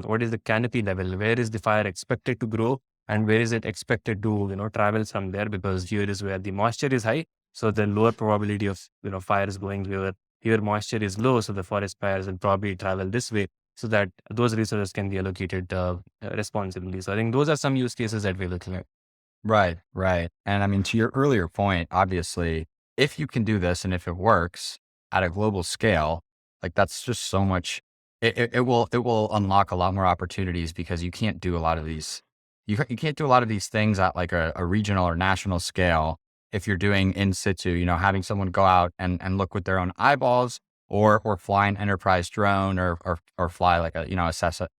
Speaker 3: What is the canopy level? Where is the fire expected to grow? And where is it expected to, travel from there? Because here is where the moisture is high. So the lower probability of, fires going here. Here moisture is low. So the forest fires will probably travel this way, so that those resources can be allocated responsibly. So I think those are some use cases that we're looking at.
Speaker 1: Right. And I mean, to your earlier point, obviously, if you can do this and if it works at a global scale, like that's just so much, it will unlock a lot more opportunities, because you can't do a lot of these, you can't do a lot of these things at like a regional or national scale if you're doing in situ, having someone go out and look with their own eyeballs, or fly an enterprise drone, or fly like a,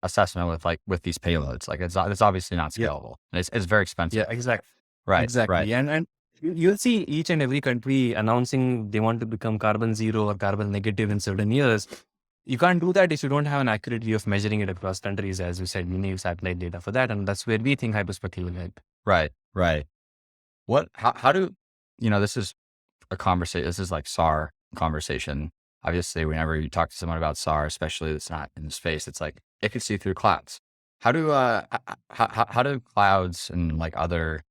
Speaker 1: assessment with these payloads. Like it's obviously not scalable. And it's very expensive.
Speaker 3: Yeah, exactly.
Speaker 1: Right.
Speaker 3: Exactly.
Speaker 1: Right.
Speaker 3: And you'll see each and every country announcing they want to become carbon zero or carbon negative in certain years. You can't do that if you don't have an accurate view of measuring it across countries. As we said, we need satellite data for that. And that's where we think Hyperspectral will help.
Speaker 1: Right. How do, this is a conversation, this is like SAR conversation. Obviously, whenever you talk to someone about SAR, especially that's not in space, it's like, it can see through clouds. How do clouds and like other,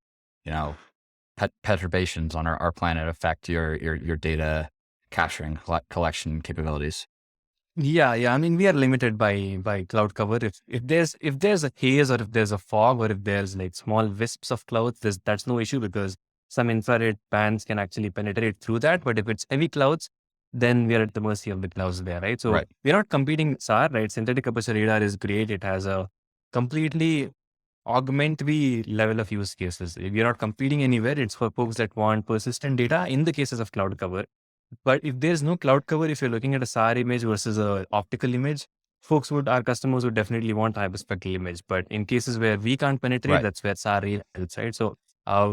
Speaker 1: perturbations on our planet affect your data capturing collection capabilities?
Speaker 3: Yeah. I mean, we are limited by cloud cover. If there's a haze, or if there's a fog, or if there's like small wisps of clouds, that's no issue, because some infrared bands can actually penetrate through that. But if it's heavy clouds, then we are at the mercy of the clouds there, right? So we're not competing with SAR, right? Synthetic aperture radar is great. It has a completely augmentary level of use cases. We're not competing anywhere. It's for folks that want persistent data in the cases of cloud cover. But if there's no cloud cover, if you're looking at a SAR image versus a optical image, our customers would definitely want Hyperspectral image. But in cases where we can't penetrate, that's where SAR really helps, right? So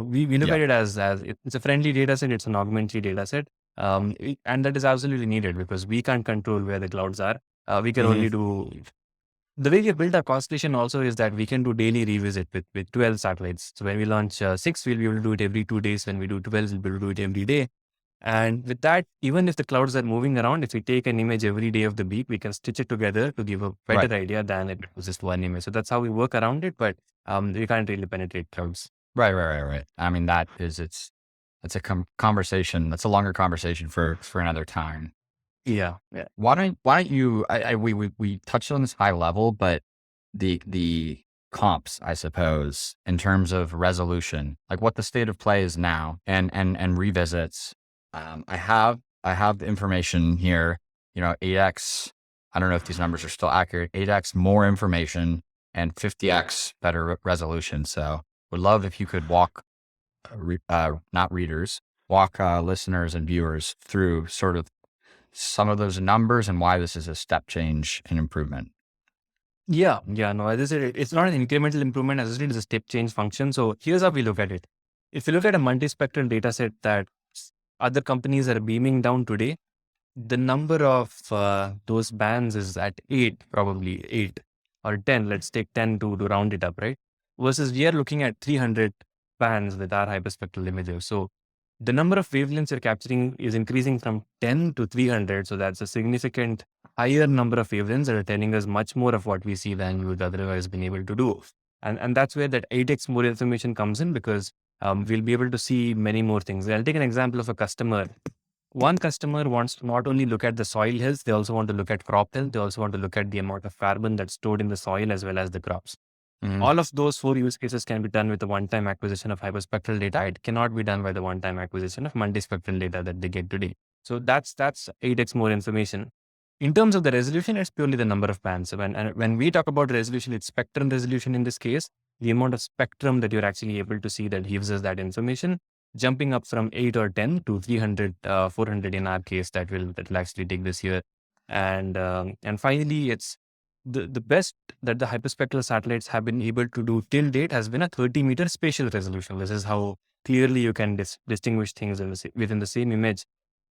Speaker 3: we look at it as it's a friendly data set. It's an augmentary data set. And that is absolutely needed, because we can't control where the clouds are. We can only do, the way we build our constellation also is that we can do daily revisit with 12 satellites. So when we launch 6, we'll be able to do it every 2 days. When we do 12, we'll be able to do it every day. And with that, even if the clouds are moving around, if we take an image every day of the week, we can stitch it together to give a better idea than if it was just one image. So that's how we work around it, but we can't really penetrate clouds.
Speaker 1: Right. I mean, it's a conversation. That's a longer conversation for another time.
Speaker 3: Yeah.
Speaker 1: Why don't you, we touched on this high level, but the comps, I suppose, in terms of resolution, like what the state of play is now, and revisits. I have the information here, 8x, I don't know if these numbers are still accurate, 8x more information and 50x better resolution. So would love if you could walk, not readers, walk listeners and viewers through sort of some of those numbers and why this is a step change in improvement.
Speaker 3: Yeah, no, as I said, it's not an incremental improvement. As I said, it's a step change function. So here's how we look at it. If you look at a multispectral data set that other companies are beaming down today, the number of those bands is at 8, probably 8 or 10. Let's take 10 to round it up, right? Versus we are looking at 300 bands with our hyperspectral images. So the number of wavelengths you're capturing is increasing from 10 to 300. So that's a significant higher number of wavelengths that are telling us much more of what we see than we would otherwise been able to do. And that's where that 8x more information comes in, because we'll be able to see many more things. I'll take an example of a customer. One customer wants to not only look at the soil health, they also want to look at crop health. They also want to look at the amount of carbon that's stored in the soil as well as the crops. All of those 4 use cases can be done with the one-time acquisition of hyperspectral data. It cannot be done by the one-time acquisition of multispectral data that they get today. So that's 8x more information. In terms of the resolution, it's purely the number of bands. When we talk about resolution, it's spectrum resolution in this case. The amount of spectrum that you're actually able to see that gives us that information, jumping up from 8 or 10 to 300, 400 in our case, that will actually take this year. And finally, it's the best that the hyperspectral satellites have been able to do till date has been a 30-meter spatial resolution. This is how clearly you can distinguish things within the same image.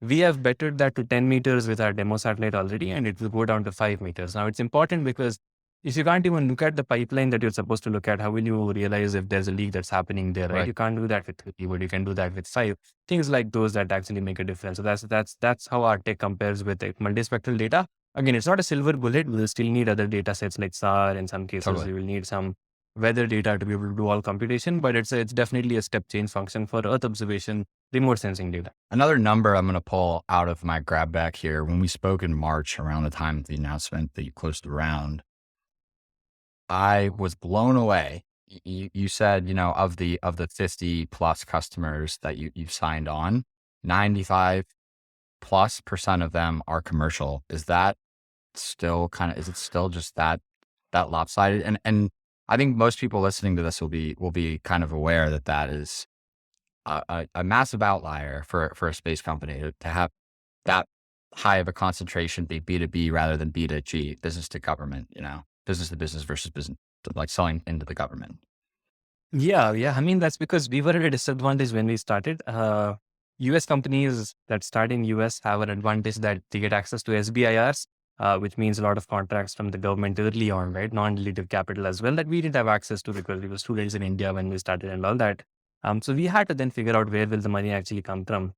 Speaker 3: We have bettered that to 10 meters with our demo satellite already, and it will go down to 5 meters. Now, it's important because if you can't even look at the pipeline that you're supposed to look at, how will you realize if there's a leak that's happening there, right? You can't do that with 30, but you can do that with 5. Things like those that actually make a difference. So that's how our tech compares with multispectral data. Again, it's not a silver bullet. We'll still need other data sets like SAR. In some cases, we will need some weather data to be able to do all computation, but it's definitely a step change function for Earth observation, remote sensing data.
Speaker 1: Another number I'm going to pull out of my grab bag here. When we spoke in March, around the time of the announcement that you closed the round, I was blown away. You said, of the 50 plus customers that you've signed on, 95+% of them are commercial. Is that still is it still just that lopsided? And I think most people listening to this will be kind of aware that is a massive outlier for a space company to have that high of a concentration be B2B rather than B2G, business to government, business to business versus business, like selling into the government.
Speaker 3: Yeah. I mean, that's because we were at a disadvantage when we started. US companies that start in US have an advantage that they get access to SBIRs, which means a lot of contracts from the government early on, right? Non-dilutive capital as well, that we didn't have access to because we were students in India when we started and all that. So we had to then figure out where will the money actually come from.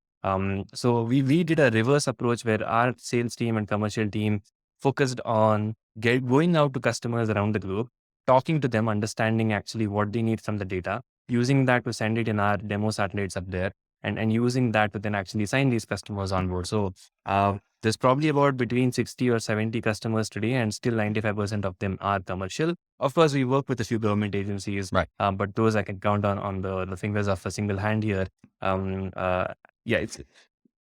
Speaker 3: So we did a reverse approach where our sales team and commercial team focused on going out to customers around the globe, talking to them, understanding actually what they need from the data, using that to send it in our demo satellites up there, and using that to then actually sign these customers on board. So there's probably about between 60 or 70 customers today, and still 95% of them are commercial. Of course, we work with a few government agencies, right? But those I can count on the fingers of a single hand here. It's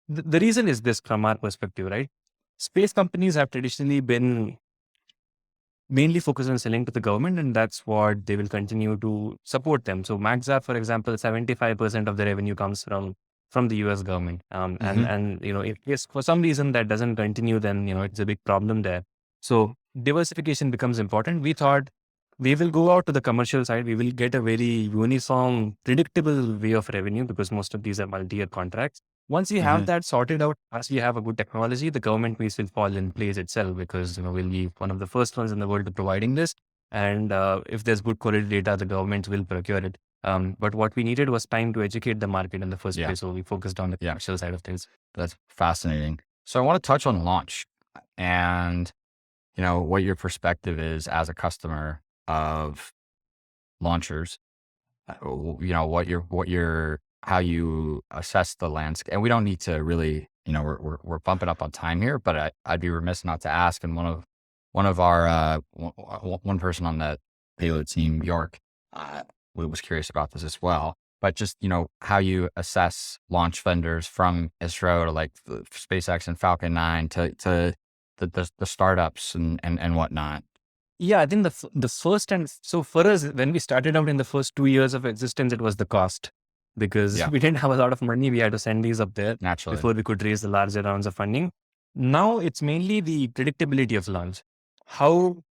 Speaker 3: the reason is this from our perspective, right? Space companies have traditionally been mainly focused on selling to the government, and that's what they will continue to support them. So Maxar, for example, 75% of the revenue comes from the US government. And if for some reason that doesn't continue, then, it's a big problem there. So diversification becomes important. We thought we will go out to the commercial side. We will get a very uniform, predictable way of revenue because most of these are multi-year contracts. Once we have that sorted out, as we have a good technology, the government piece will fall in place itself because we'll be one of the first ones in the world to providing this. And if there's good quality data, the government will procure it. But what we needed was time to educate the market in the first place. So we focused on the commercial side of things.
Speaker 1: That's fascinating. So I want to touch on launch and, what your perspective is as a customer of launchers, how you assess the landscape. And we don't need to really, we're bumping up on time here, but I'd be remiss not to ask. And one of our, one person on the payload team, York, was curious about this as well, but just, how you assess launch vendors from ISRO to like SpaceX and Falcon 9 to the startups and whatnot.
Speaker 3: Yeah, I think the first, and so for us, when we started out in the first 2 years of existence, it was the cost, because
Speaker 1: Yeah,
Speaker 3: we didn't have a lot of money. We had to send these up there
Speaker 1: naturally.
Speaker 3: before we could raise the larger rounds of funding. Now it's mainly the predictability of launch. How,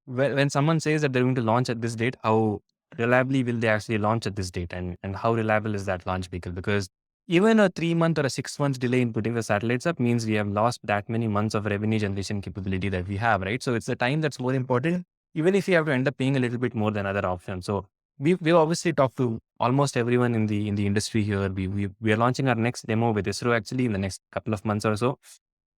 Speaker 3: when someone says that they're going to launch at this date, how reliably will they actually launch at this date, and how reliable is that launch vehicle? Because even a 3 month or a 6 month delay in putting the satellites up means we have lost that many months of revenue generation capability that we have, right? So it's the time that's more important, even if you have to end up paying a little bit more than other options. So we've obviously talked to almost everyone in the industry here. We are launching our next demo with ISRO actually in the next couple of months or so.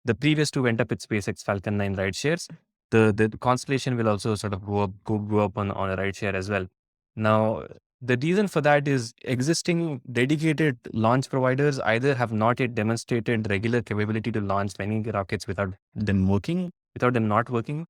Speaker 3: The previous two went up with SpaceX Falcon 9 ride shares. The constellation will also sort of go up on a ride share as well. Now, the reason for that is existing dedicated launch providers either have not yet demonstrated regular capability to launch many rockets without them not working.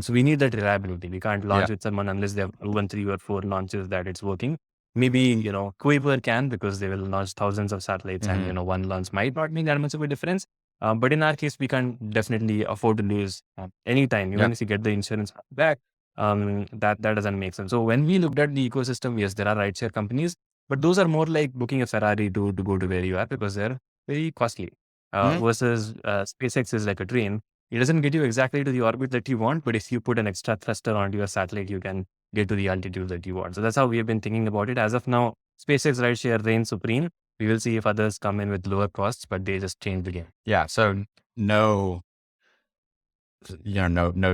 Speaker 3: So we need that reliability. We can't launch with someone unless they have proven 3 or 4 launches that it's working. Maybe, Kuiper can, because they will launch thousands of satellites, and, one launch might not make that much of a difference. But in our case, we can definitely afford to lose any time, even if you get the insurance back. That doesn't make sense. So when we looked at the ecosystem, yes, there are rideshare companies, but those are more like booking a Ferrari to go to where you are, because they're very costly. Versus SpaceX is like a train. It doesn't get you exactly to the orbit that you want, but if you put an extra thruster onto your satellite, you can get to the altitude that you want. So that's how we have been thinking about it. As of now, SpaceX rideshare reigns supreme. We will see if others come in with lower costs, but they just change the game.
Speaker 1: Yeah. So no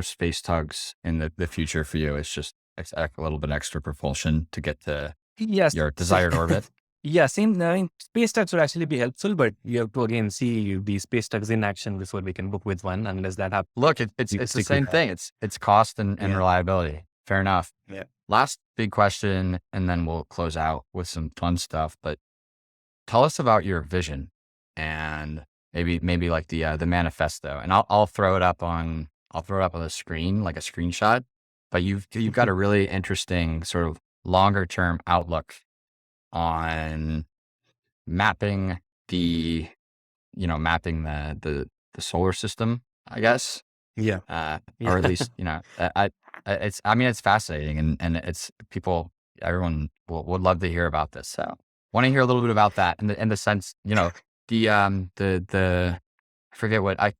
Speaker 1: space tugs in the future for you. It's just a little bit extra propulsion to get to your desired orbit.
Speaker 3: Yeah, same. I mean, space tugs would actually be helpful, but you have to again see the space tugs in action before we can book with one, unless that happens.
Speaker 1: Look, it's the same thing. It's cost and reliability. Fair enough.
Speaker 3: Yeah.
Speaker 1: Last big question, and then we'll close out with some fun stuff. But tell us about your vision, and maybe like the manifesto, and I'll throw it up on the screen, like a screenshot. But you've got a really interesting sort of longer term outlook on mapping the solar system, I guess.
Speaker 3: Yeah.
Speaker 1: Or at least, it's fascinating, and it's everyone would love to hear about this. So want to hear a little bit about that in the sense, I forget what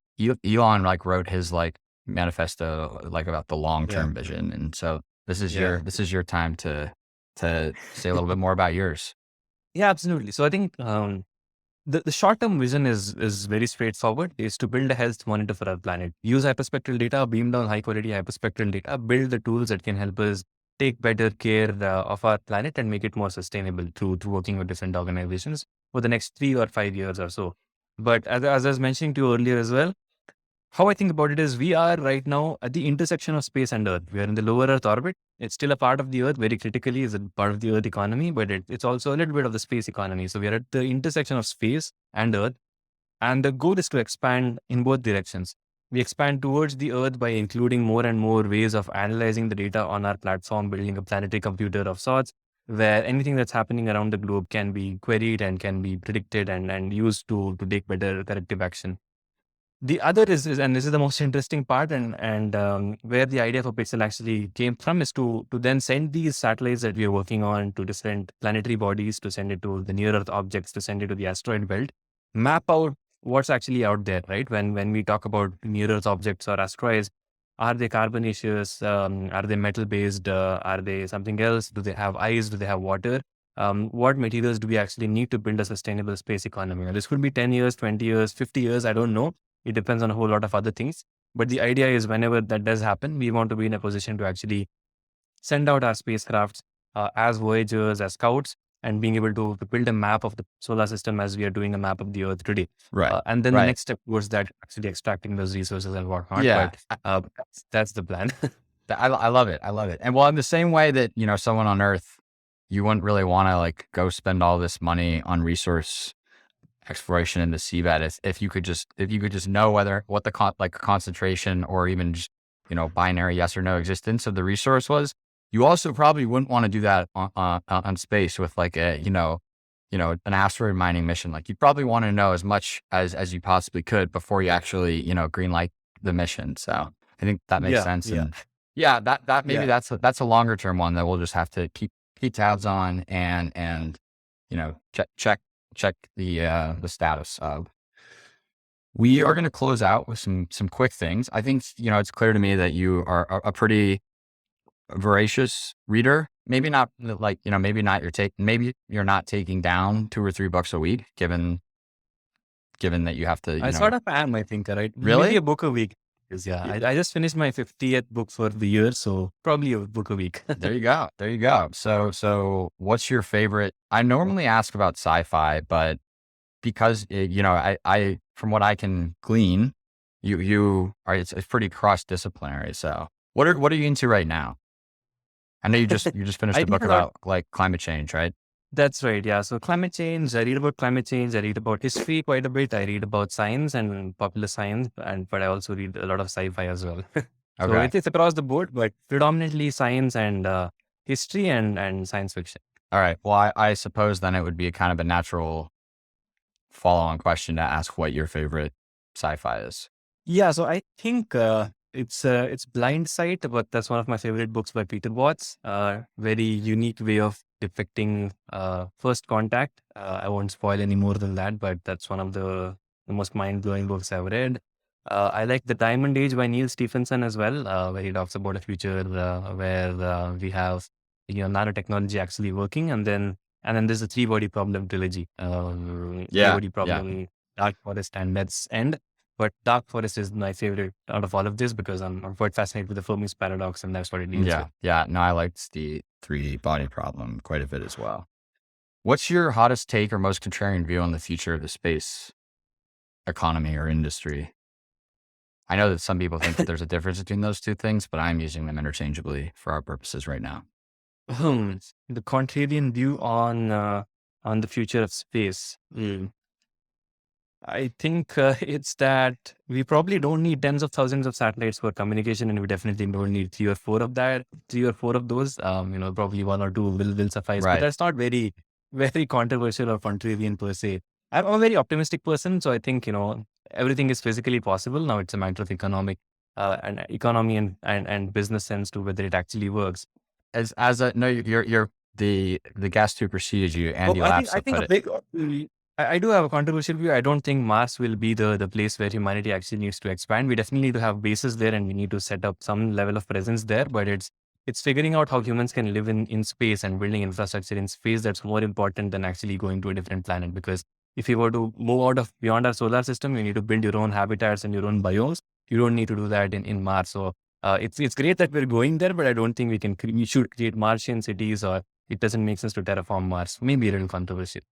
Speaker 1: Elon like wrote his like manifesto like about the long-term vision. And so this is your time to say a little bit more about yours.
Speaker 3: Yeah, absolutely. So I think the short-term vision is very straightforward. Is to build a health monitor for our planet. Use hyperspectral data, beam down high-quality hyperspectral data, build the tools that can help us take better care of our planet and make it more sustainable through working with different organizations for the next 3 or 5 years or so. But as I was mentioning to you earlier as well, how I think about it is we are right now at the intersection of space and Earth. We are in the lower Earth orbit. It's still a part of the Earth, very critically is a part of the Earth economy, but it's also a little bit of the space economy. So we are at the intersection of space and Earth. And the goal is to expand in both directions. We expand towards the Earth by including more and more ways of analyzing the data on our platform, building a planetary computer of sorts, where anything that's happening around the globe can be queried and can be predicted and used to take better corrective action. The other is, and this is the most interesting part, and where the idea for Pixxel actually came from, is to then send these satellites that we are working on to different planetary bodies, to send it to the near Earth objects, to send it to the asteroid belt, map out what's actually out there, right? When we talk about near Earth objects or asteroids, are they carbonaceous? Are they metal based? Are they something else? Do they have ice? Do they have water? What materials do we actually need to build a sustainable space economy? Now, this could be 10 years, 20 years, 50 years, I don't know. It depends on a whole lot of other things. But the idea is whenever that does happen, we want to be in a position to actually send out our spacecrafts as Voyagers, as scouts, and being able to build a map of the solar system as we are doing a map of the Earth today.
Speaker 1: Right.
Speaker 3: And then the next step towards that, actually extracting those resources and whatnot.
Speaker 1: Yeah.
Speaker 3: But that's the plan.
Speaker 1: I love it. And well, in the same way that, someone on Earth, you wouldn't really want to like go spend all this money on resource exploration in the seabed. If you could just know what the concentration or even just, binary yes or no existence of the resource was, you also probably wouldn't want to do that on space with like an asteroid mining mission. Like you'd probably want to know as much as you possibly could before you actually, green light the mission. So I think that makes sense.
Speaker 3: Yeah.
Speaker 1: And Yeah, that maybe
Speaker 3: Yeah.
Speaker 1: that's a longer term one that we'll just have to keep tabs on and check the status of. We are going to close out with some quick things. I think it's clear to me that you are a pretty voracious reader. Maybe not like maybe you're not taking down 2 or 3 books a week, given that you have to
Speaker 3: I sort of am, I think, right? Maybe
Speaker 1: really.
Speaker 3: a book a week. Because I just finished my 50th book for the year, so probably a book a week.
Speaker 1: There you go. There you go. So what's your favorite? I normally ask about sci-fi, but because I from what I can glean, you are it's pretty cross-disciplinary. So what are you into right now? I know you just finished
Speaker 3: I
Speaker 1: a
Speaker 3: read
Speaker 1: book
Speaker 3: a lot.
Speaker 1: about like climate change, right?
Speaker 3: That's right. Yeah. So climate change, I read about climate change. I read about history quite a bit. I read about science and popular science, but I also read a lot of sci-fi as well. So
Speaker 1: Okay.
Speaker 3: it's across the board, but predominantly science and history and science fiction.
Speaker 1: All right. Well, I suppose then it would be a kind of a natural follow-on question to ask what your favorite sci-fi is.
Speaker 3: Yeah, so I think it's Blind Sight, but that's one of my favorite books by Peter Watts. Very unique way of depicting first contact. I won't spoil any more than that, but that's one of the most mind-blowing books I've read. I like The Diamond Age by Neil Stephenson as well, where he talks about a future where we have nanotechnology actually working, and then there's the Three Body Problem trilogy. Three
Speaker 1: Yeah.
Speaker 3: Body
Speaker 1: Yeah.
Speaker 3: Problem, Dark Forest, and Death's End. But Dark Forest is my favorite out of all of this because I'm quite fascinated with the Fermi's paradox, and that's what it deals
Speaker 1: Yeah.
Speaker 3: with.
Speaker 1: Yeah. No, I liked the three body problem quite a bit as well. What's your hottest take or most contrarian view on the future of the space economy or industry? I know that some people think that there's a difference between those two things, but I'm using them interchangeably for our purposes right now.
Speaker 3: The contrarian view on the future of space. I think it's that we probably don't need tens of thousands of satellites for communication, and we definitely don't need three or four of those. Probably one or two will suffice. But
Speaker 1: Right.
Speaker 3: that's not very, very controversial or contrarian per se. I'm a very optimistic person, so I think everything is physically possible. Now it's a matter of economy and business sense to whether it actually works.
Speaker 1: As a no, you're the guest who preceded you, Andy
Speaker 3: I
Speaker 1: Lapsa
Speaker 3: think
Speaker 1: put
Speaker 3: a
Speaker 1: it.
Speaker 3: big. I do have a controversial view. I don't think Mars will be the place where humanity actually needs to expand. We definitely need to have bases there, and we need to set up some level of presence there. But it's figuring out how humans can live in space and building infrastructure in space that's more important than actually going to a different planet. Because if you were to move beyond our solar system, you need to build your own habitats and your own biomes. You don't need to do that in Mars. So it's great that we're going there, but I don't think we should create Martian cities, or it doesn't make sense to terraform Mars. Maybe a little controversial.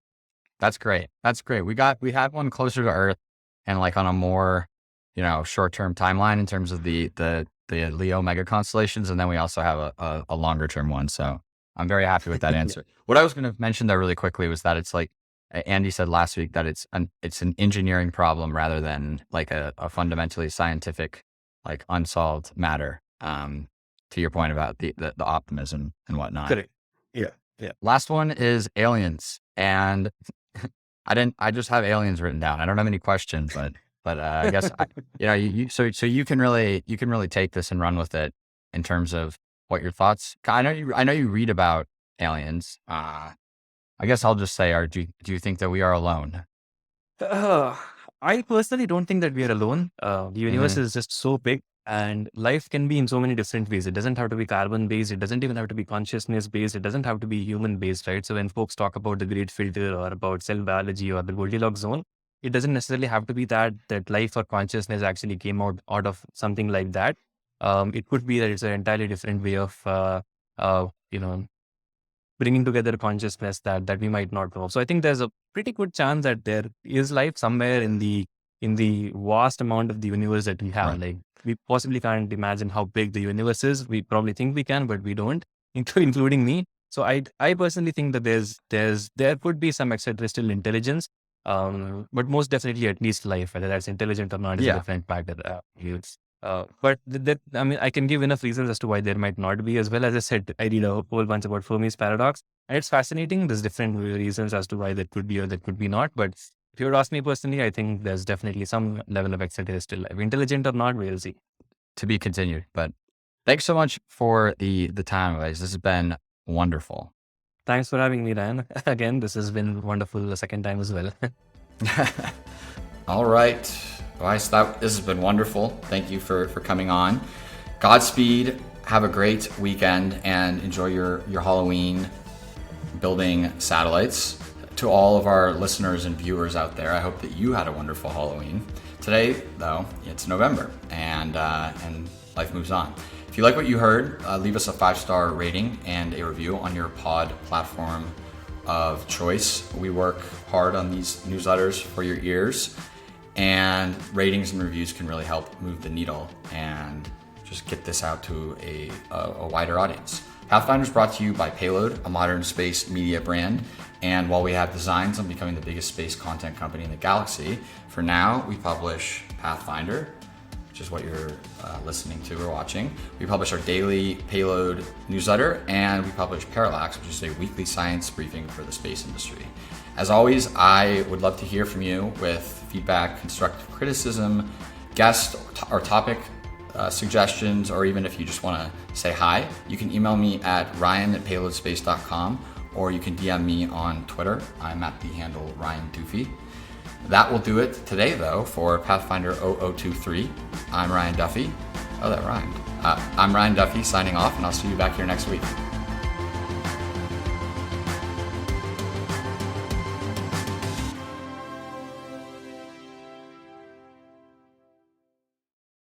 Speaker 1: That's great. That's great. We had one closer to Earth and like on a more, short-term timeline in terms of the Leo mega constellations. And then we also have a longer term one. So I'm very happy with that answer. What I was going to mention there really quickly was that it's like Andy said last week that it's an engineering problem rather than like a fundamentally scientific, like unsolved matter. To your point about the optimism and whatnot.
Speaker 3: Correct. Yeah. Yeah.
Speaker 1: Last one is aliens. And I just have aliens written down. I don't have any questions, but I guess so you can really take this and run with it in terms of what your thoughts. I know you read about aliens. I guess I'll just say, do you think that we are alone?
Speaker 3: I personally don't think that we are alone. The universe is just so big, and life can be in so many different ways. It doesn't have to be carbon based. It doesn't even have to be consciousness based. It doesn't have to be human based, right? So when folks talk about the great filter or about cell biology or the Goldilocks zone, it doesn't necessarily have to be that life or consciousness actually came out of something like that. It could be that it's an entirely different way of bringing together consciousness that we might not know. So I think there's a pretty good chance that there is life somewhere in the vast amount of the universe that we have.
Speaker 1: Right.
Speaker 3: Like we possibly can't imagine how big the universe is. We probably think we can, but we don't, including me. So I personally think that there could be some extraterrestrial intelligence, but most definitely at least life, whether that's intelligent or not is a different factor. But I can give enough reasons as to why there might not be. As well, as I said, I read a whole bunch about Fermi's paradox, and it's fascinating. There's different reasons as to why that could be or that could be not. But if you would ask me personally, I think there's definitely some level of extraterrestrial life, intelligent or not, we'll see.
Speaker 1: To be continued, but Thanks so much for the time, guys. This has been wonderful.
Speaker 3: Thanks for having me, Ryan. Again, this has been wonderful the second time as well.
Speaker 2: All right. Awais, this has been wonderful. Thank you for coming on. Godspeed. Have a great weekend and enjoy your Halloween building satellites. To all of our listeners and viewers out there, I hope that you had a wonderful Halloween. Today, though, it's November and life moves on. If you like what you heard, leave us a 5-star rating and a review on your pod platform of choice. We work hard on these newsletters for your ears, and ratings and reviews can really help move the needle and just get this out to a wider audience. Pathfinder is brought to you by Payload, a modern space media brand. And while we have designs on becoming the biggest space content company in the galaxy, for now we publish Pathfinder, which is what you're listening to or watching. We publish our daily Payload newsletter, and we publish Parallax, which is a weekly science briefing for the space industry. As always, I would love to hear from you with feedback, constructive criticism, guest or topic suggestions, or even if you just want to say hi. You can email me at ryan@payloodspace.com, or you can DM me on Twitter. I'm at the handle Ryan Doofy. That will do it today, though, for Pathfinder 0023. I'm Ryan Duffy. Oh, that rhymed. I'm Ryan Duffy signing off, and I'll see you back here next week.